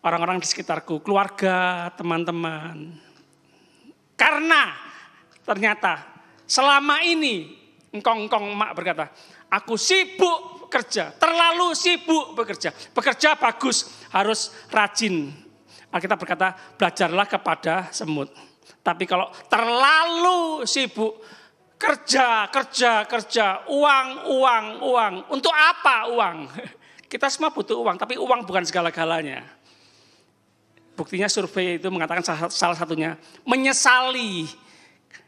orang-orang di sekitarku, keluarga, teman-teman. Karena ternyata selama ini engkong mak berkata, aku sibuk bekerja, terlalu sibuk bekerja. Bekerja bagus, harus rajin. Alkitab berkata, belajarlah kepada semut. Tapi kalau terlalu sibuk, kerja, uang. Untuk apa uang? Kita semua butuh uang, tapi uang bukan segala-galanya. Buktinya survei itu mengatakan salah satunya, menyesali.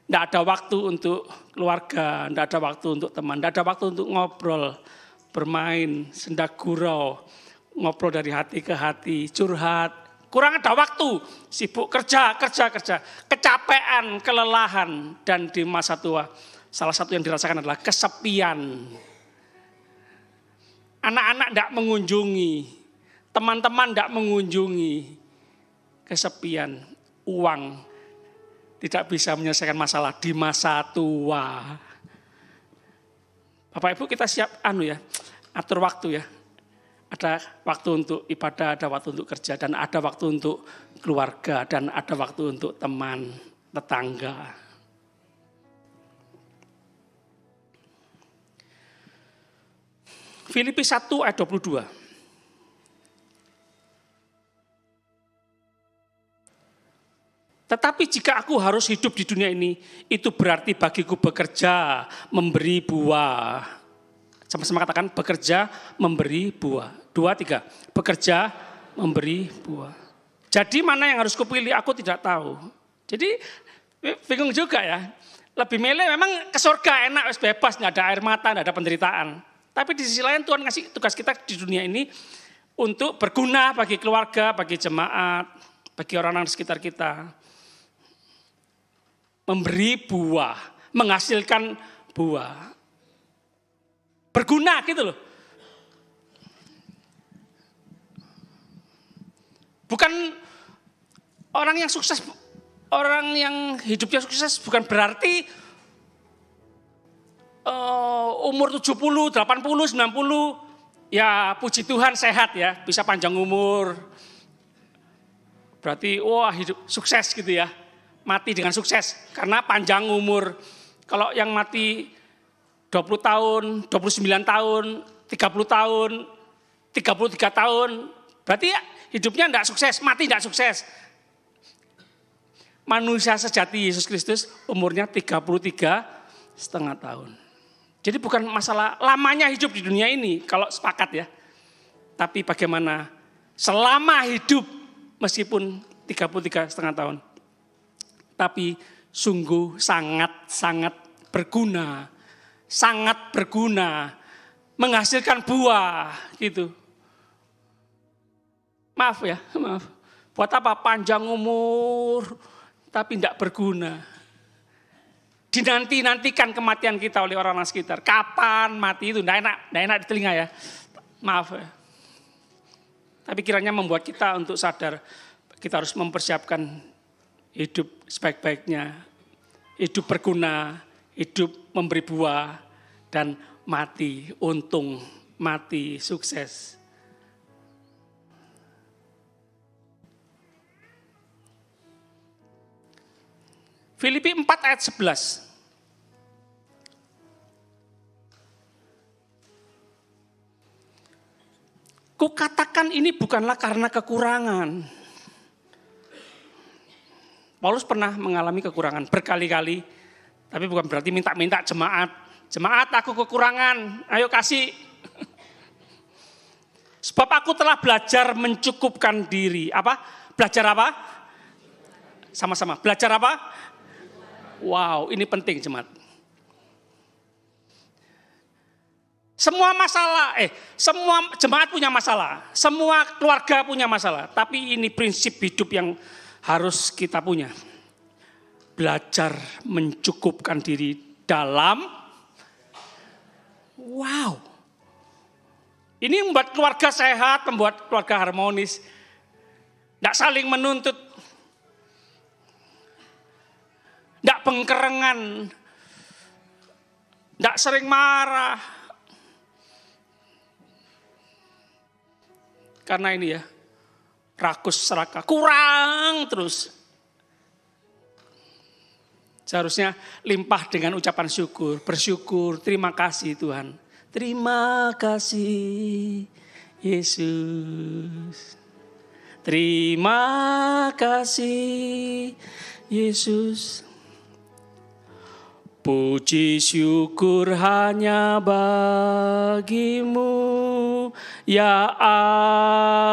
Tidak ada waktu untuk keluarga, tidak ada waktu untuk teman, tidak ada waktu untuk ngobrol, bermain, senda gurau, ngobrol dari hati ke hati, curhat. Kurang ada waktu, sibuk kerja, kecapean, kelelahan. Dan di masa tua, salah satu yang dirasakan adalah kesepian. Anak-anak tidak mengunjungi, teman-teman tidak mengunjungi, kesepian, uang tidak bisa menyelesaikan masalah di masa tua. Bapak Ibu kita siap atur waktu ya. Ada waktu untuk ibadah, ada waktu untuk kerja, dan ada waktu untuk keluarga, dan ada waktu untuk teman, tetangga. Filipi 1 ayat 22. Tetapi jika aku harus hidup di dunia ini, itu berarti bagiku bekerja, memberi buah. Sama-sama katakan bekerja, memberi buah. 2, 3. Bekerja, memberi buah. Jadi mana yang harus kupilih aku tidak tahu. Jadi bingung juga ya. Lebih milih memang ke surga enak, bebas, nggak ada air mata, nggak ada penderitaan. Tapi di sisi lain Tuhan kasih tugas kita di dunia ini untuk berguna bagi keluarga, bagi jemaat, bagi orang-orang di sekitar kita. Memberi buah, menghasilkan buah. Berguna gitu loh. Bukan orang yang sukses, orang yang hidupnya sukses bukan berarti umur 70, 80, 90 ya puji Tuhan sehat ya, bisa panjang umur. Berarti wah hidup sukses gitu ya. Mati dengan sukses karena panjang umur. Kalau yang mati 20 tahun, 29 tahun, 30 tahun, 33 tahun, berarti ya hidupnya tidak sukses, mati tidak sukses. Manusia sejati Yesus Kristus umurnya 33,5 tahun. Jadi bukan masalah lamanya hidup di dunia ini kalau sepakat ya. Tapi bagaimana selama hidup meskipun 33,5 tahun. Tapi sungguh sangat berguna. Sangat berguna. Menghasilkan buah gitu. Maaf ya, maaf. Buat apa panjang umur tapi tidak berguna. Dinantikan kematian kita oleh orang-orang sekitar. Kapan mati itu tidak enak di telinga ya. Maaf ya. Tapi kiranya membuat kita untuk sadar kita harus mempersiapkan hidup sebaik-baiknya. Hidup berguna, hidup memberi buah dan mati untung, mati sukses. Filipi 4 ayat 11. Kukatakan ini bukanlah karena kekurangan. Paulus pernah mengalami kekurangan berkali-kali. Tapi bukan berarti minta-minta jemaat. Jemaat aku kekurangan, ayo kasih. Sebab aku telah belajar mencukupkan diri. Apa? Belajar apa? Sama-sama. Belajar apa? Wow, ini penting jemaat. Semua jemaat punya masalah. Semua keluarga punya masalah. Tapi ini prinsip hidup yang harus kita punya. Belajar mencukupkan diri dalam. Wow. Ini membuat keluarga sehat, membuat keluarga harmonis. Tidak saling menuntut. Tidak pengkerengan, tidak sering marah. Karena ini ya, rakus serakah, kurang terus. Seharusnya limpah dengan ucapan syukur, bersyukur, terima kasih Tuhan. Terima kasih Yesus. Terima kasih Yesus. Puji syukur hanya bagimu, ya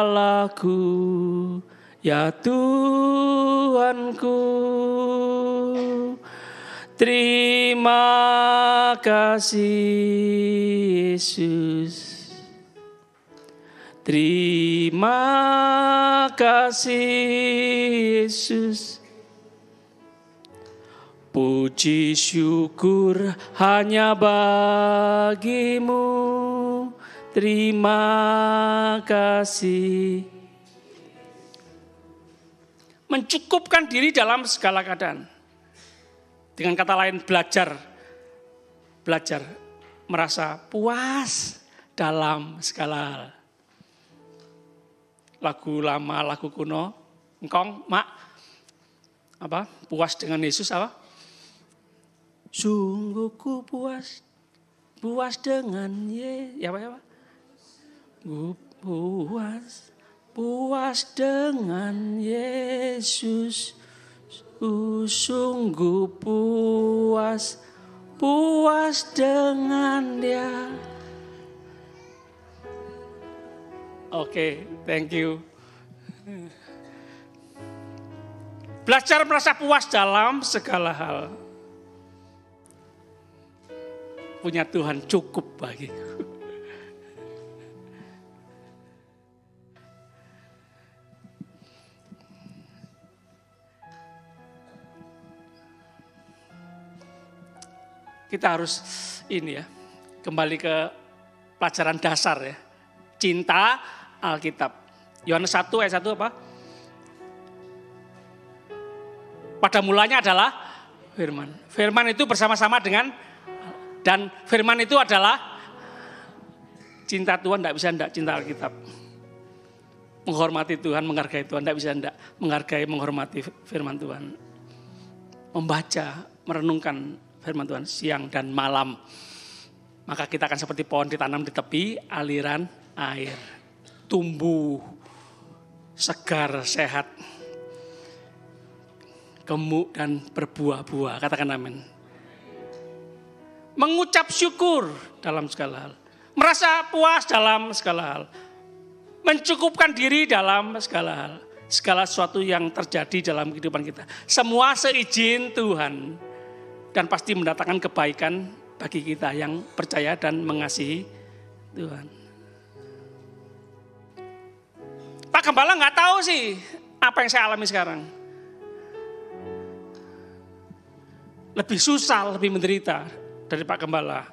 Allahku, ya Tuhanku. Terima kasih Yesus. Terima kasih Yesus. Puji syukur hanya bagimu, terima kasih. Mencukupkan diri dalam segala keadaan. Dengan kata lain belajar merasa puas dalam segala hal. Lagu lama, lagu kuno, engkong, mak, apa? Puas dengan Yesus apa? Sungguh ku puas dengan ya apa? Ku puas dengan Yesus, sungguh puas dengan Dia. Oke, thank you. Belajar merasa puas dalam segala hal. Punya Tuhan cukup bagiku. Kita harus ini ya, kembali ke pelajaran dasar ya. Cinta Alkitab. Yohanes 1 ayat 1 apa? Pada mulanya adalah firman. Firman itu bersama-sama dengan, dan firman itu adalah cinta Tuhan, tidak bisa tidak cinta Alkitab. Menghormati Tuhan, menghargai Tuhan, tidak bisa tidak menghargai, menghormati firman Tuhan. Membaca, merenungkan firman Tuhan siang dan malam. Maka kita akan seperti pohon ditanam di tepi aliran air. Tumbuh, segar, sehat, gemuk dan berbuah-buah. Katakan amin. Mengucap syukur dalam segala hal. Merasa puas dalam segala hal. Mencukupkan diri dalam segala hal. Segala sesuatu yang terjadi dalam kehidupan kita. Semua seizin Tuhan. Dan pasti mendatangkan kebaikan bagi kita yang percaya dan mengasihi Tuhan. Pak Gembala nggak tahu sih apa yang saya alami sekarang. Lebih susah, lebih menderita dari Pak Gembala.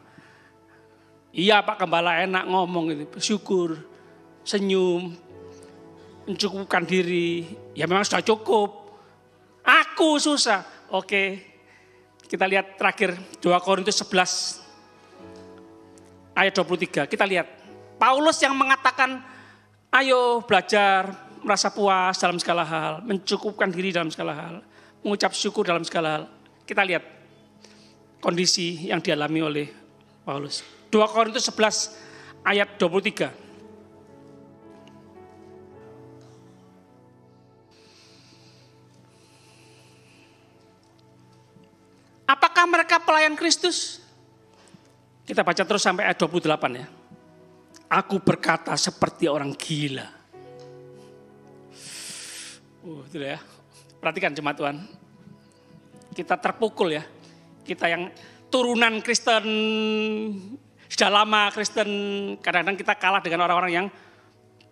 Iya Pak Gembala enak ngomong gitu, bersyukur, senyum, mencukupkan diri. Ya memang sudah cukup. Aku susah. Oke. Kita lihat terakhir 2 Korintus 11 ayat 23. Kita lihat Paulus yang mengatakan ayo belajar merasa puas dalam segala hal, mencukupkan diri dalam segala hal, mengucap syukur dalam segala hal. Kita lihat kondisi yang dialami oleh Paulus. 2 Korintus 11 ayat 23. Apakah mereka pelayan Kristus? Kita baca terus sampai ayat 28 ya. Aku berkata seperti orang gila. Itu ya. Perhatikan jemaat Tuhan. Kita terpukul ya. Kita yang turunan Kristen, sudah lama Kristen, kadang-kadang kita kalah dengan orang-orang yang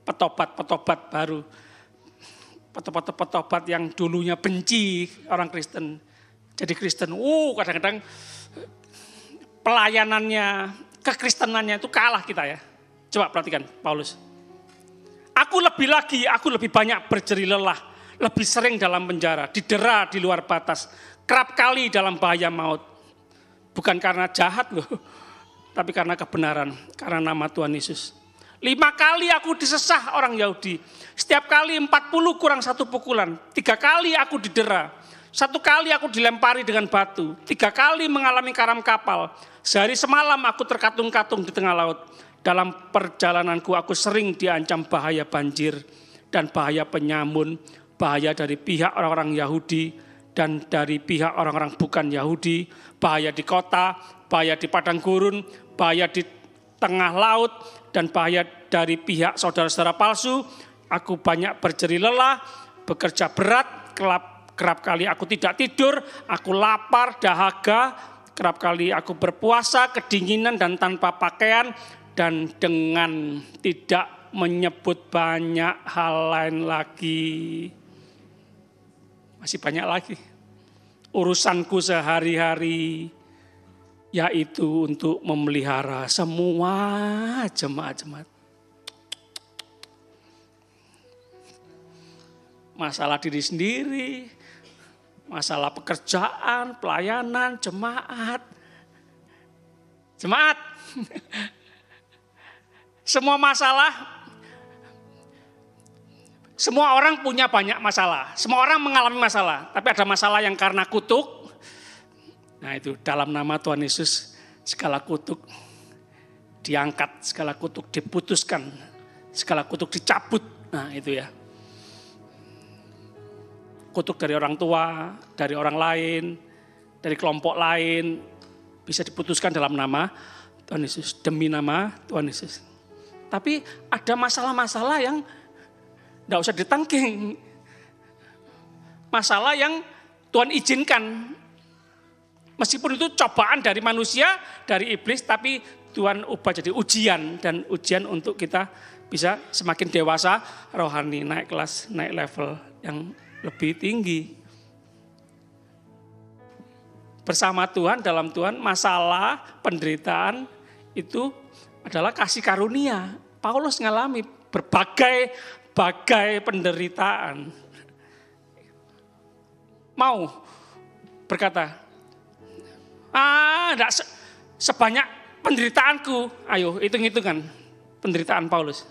petobat baru. Petobat yang dulunya benci orang Kristen. Jadi Kristen, kadang-kadang pelayanannya, kekristenannya itu kalah kita ya. Coba perhatikan Paulus. Aku lebih banyak berjeri lelah, lebih sering dalam penjara, didera di luar batas, kerap kali dalam bahaya maut. Bukan karena jahat loh, tapi karena kebenaran, karena nama Tuhan Yesus. 5 kali aku disesah orang Yahudi, setiap kali 40 kurang 1 pukulan, 3 kali aku didera. 1 kali aku dilempari dengan batu, 3 kali mengalami karam kapal, sehari semalam aku terkatung-katung di tengah laut. Dalam perjalananku aku sering diancam bahaya banjir dan bahaya penyamun, bahaya dari pihak orang-orang Yahudi dan dari pihak orang-orang bukan Yahudi, bahaya di kota, bahaya di padang gurun, bahaya di tengah laut, dan bahaya dari pihak saudara-saudara palsu. Aku banyak berjeri lelah, bekerja berat, kerap kali aku tidak tidur, aku lapar, dahaga, kerap kali aku berpuasa, kedinginan dan tanpa pakaian, dan dengan tidak menyebut banyak hal lain lagi. Masih banyak lagi. Urusanku sehari-hari, yaitu untuk memelihara semua jemaat-jemaat. Masalah diri sendiri, masalah pekerjaan, pelayanan, jemaat. Semua masalah, semua orang punya banyak masalah. Semua orang mengalami masalah, tapi ada masalah yang karena kutuk. Nah itu dalam nama Tuhan Yesus, segala kutuk diangkat, segala kutuk diputuskan, segala kutuk dicabut. Nah itu ya. Kutuk dari orang tua, dari orang lain, dari kelompok lain, bisa diputuskan dalam nama Tuhan Yesus, demi nama Tuhan Yesus. Tapi ada masalah-masalah yang Tidak usah ditengking. Masalah yang Tuhan izinkan. Meskipun itu cobaan dari manusia, dari iblis, tapi Tuhan ubah jadi ujian. Dan ujian untuk kita bisa semakin dewasa, rohani, naik kelas, naik level yang lebih tinggi. Bersama Tuhan, dalam Tuhan, masalah, penderitaan itu adalah kasih karunia. Paulus ngalami berbagai penderitaan. Mau berkata, enggak sebanyak penderitaanku. Ayo hitung-hitungan penderitaan Paulus.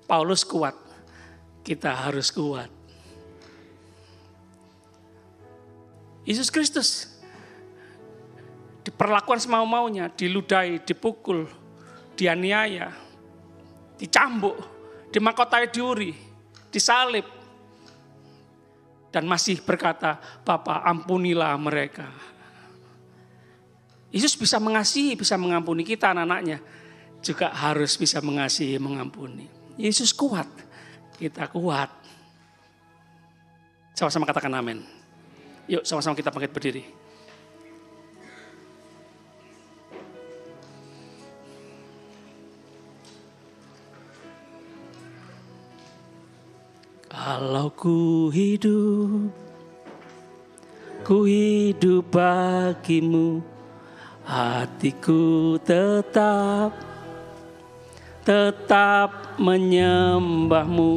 Paulus kuat, kita harus kuat. Yesus Kristus diperlakukan semau-maunya, diludahi, dipukul, dianiaya, dicambuk, dimahkotai diuri, disalib, dan masih berkata, Bapa ampunilah mereka. Yesus bisa mengasihi, bisa mengampuni, kita anak-anaknya juga harus bisa mengasihi, mengampuni. Yesus kuat, kita kuat. Sama-sama katakan amin. Yuk sama-sama kita bangkit berdiri. Kalau ku hidup bagimu, hatiku tetap menyembahmu.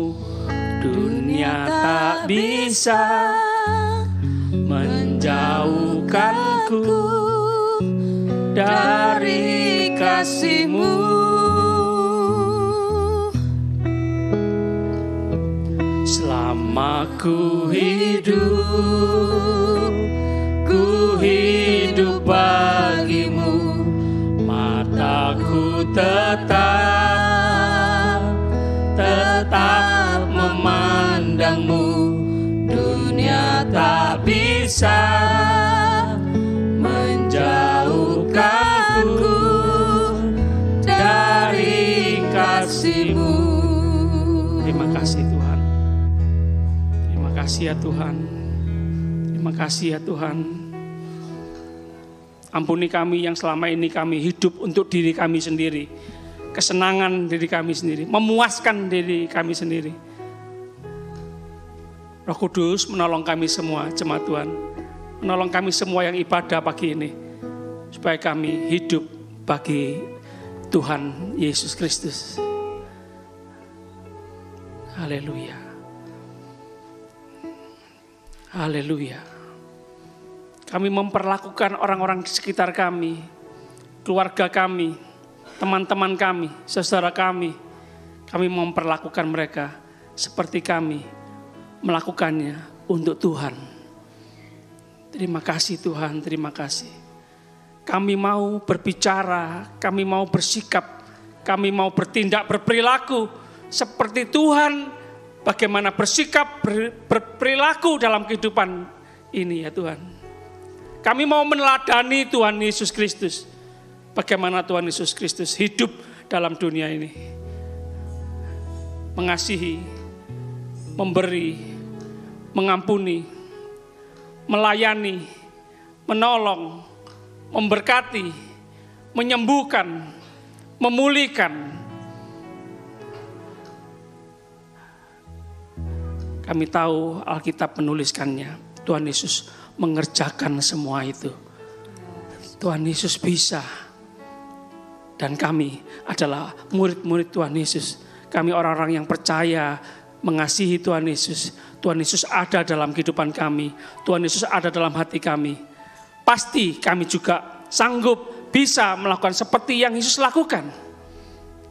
Dunia tak bisa menjauhkanku dari kasih-Mu. Selama ku hidup bagimu, mataku tetap memandangmu. Dunia tak bisa menjauhkanku dari kasih-Mu. Terima kasih Tuhan. Terima kasih ya Tuhan. Terima kasih ya Tuhan. Ampuni kami yang selama ini kami hidup untuk diri kami sendiri. Kesenangan diri kami sendiri. Memuaskan diri kami sendiri. Roh Kudus menolong kami semua, jemaat Tuhan. Menolong kami semua yang ibadah pagi ini. Supaya kami hidup bagi Tuhan Yesus Kristus. Haleluya. Haleluya. Kami memperlakukan orang-orang di sekitar kami, keluarga kami, teman-teman kami, saudara kami. Kami memperlakukan mereka seperti kami melakukannya untuk Tuhan. Terima kasih Tuhan, terima kasih. Kami mau berbicara, kami mau bersikap, kami mau bertindak, berperilaku seperti Tuhan. Bagaimana bersikap, berperilaku dalam kehidupan ini ya Tuhan. Kami mau meneladani Tuhan Yesus Kristus. Bagaimana Tuhan Yesus Kristus hidup dalam dunia ini. Mengasihi, memberi, mengampuni, melayani, menolong, memberkati, menyembuhkan, memulihkan. Kami tahu Alkitab menuliskannya. Tuhan Yesus mengerjakan semua itu. Tuhan Yesus bisa. Dan kami adalah murid-murid Tuhan Yesus. Kami orang-orang yang percaya, mengasihi Tuhan Yesus. Tuhan Yesus ada dalam kehidupan kami. Tuhan Yesus ada dalam hati kami. Pasti kami juga sanggup bisa melakukan seperti yang Yesus lakukan.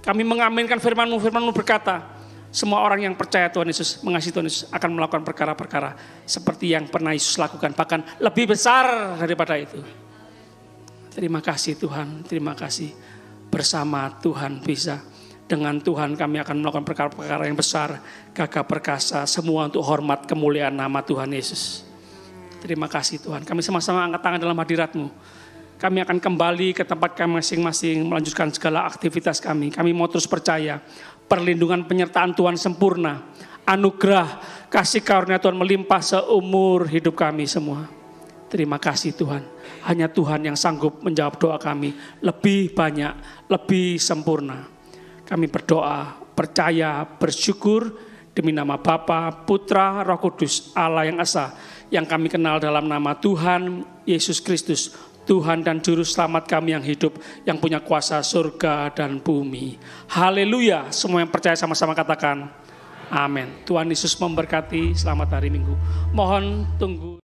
Kami mengaminkan firman-Mu. Firman-Mu berkata, semua orang yang percaya Tuhan Yesus, mengasihi Tuhan Yesus akan melakukan perkara-perkara seperti yang pernah Yesus lakukan, bahkan lebih besar daripada itu. Terima kasih Tuhan, terima kasih. Bersama Tuhan bisa. Dengan Tuhan kami akan melakukan perkara-perkara yang besar, gagah perkasa, semua untuk hormat kemuliaan nama Tuhan Yesus. Terima kasih Tuhan. Kami sama-sama angkat tangan dalam hadirat-Mu. Kami akan kembali ke tempat kami masing-masing, melanjutkan segala aktivitas kami. Kami mau terus percaya, perlindungan penyertaan Tuhan sempurna, anugerah, kasih karunia Tuhan melimpah seumur hidup kami semua. Terima kasih Tuhan, hanya Tuhan yang sanggup menjawab doa kami lebih banyak, lebih sempurna. Kami berdoa, percaya, bersyukur demi nama Bapa, Putra, Roh Kudus, Allah yang Esa, yang kami kenal dalam nama Tuhan Yesus Kristus, Tuhan dan Juru Selamat kami yang hidup, yang punya kuasa surga dan bumi. Haleluya, semua yang percaya sama-sama katakan amin. Tuhan Yesus memberkati, selamat hari Minggu. Mohon tunggu.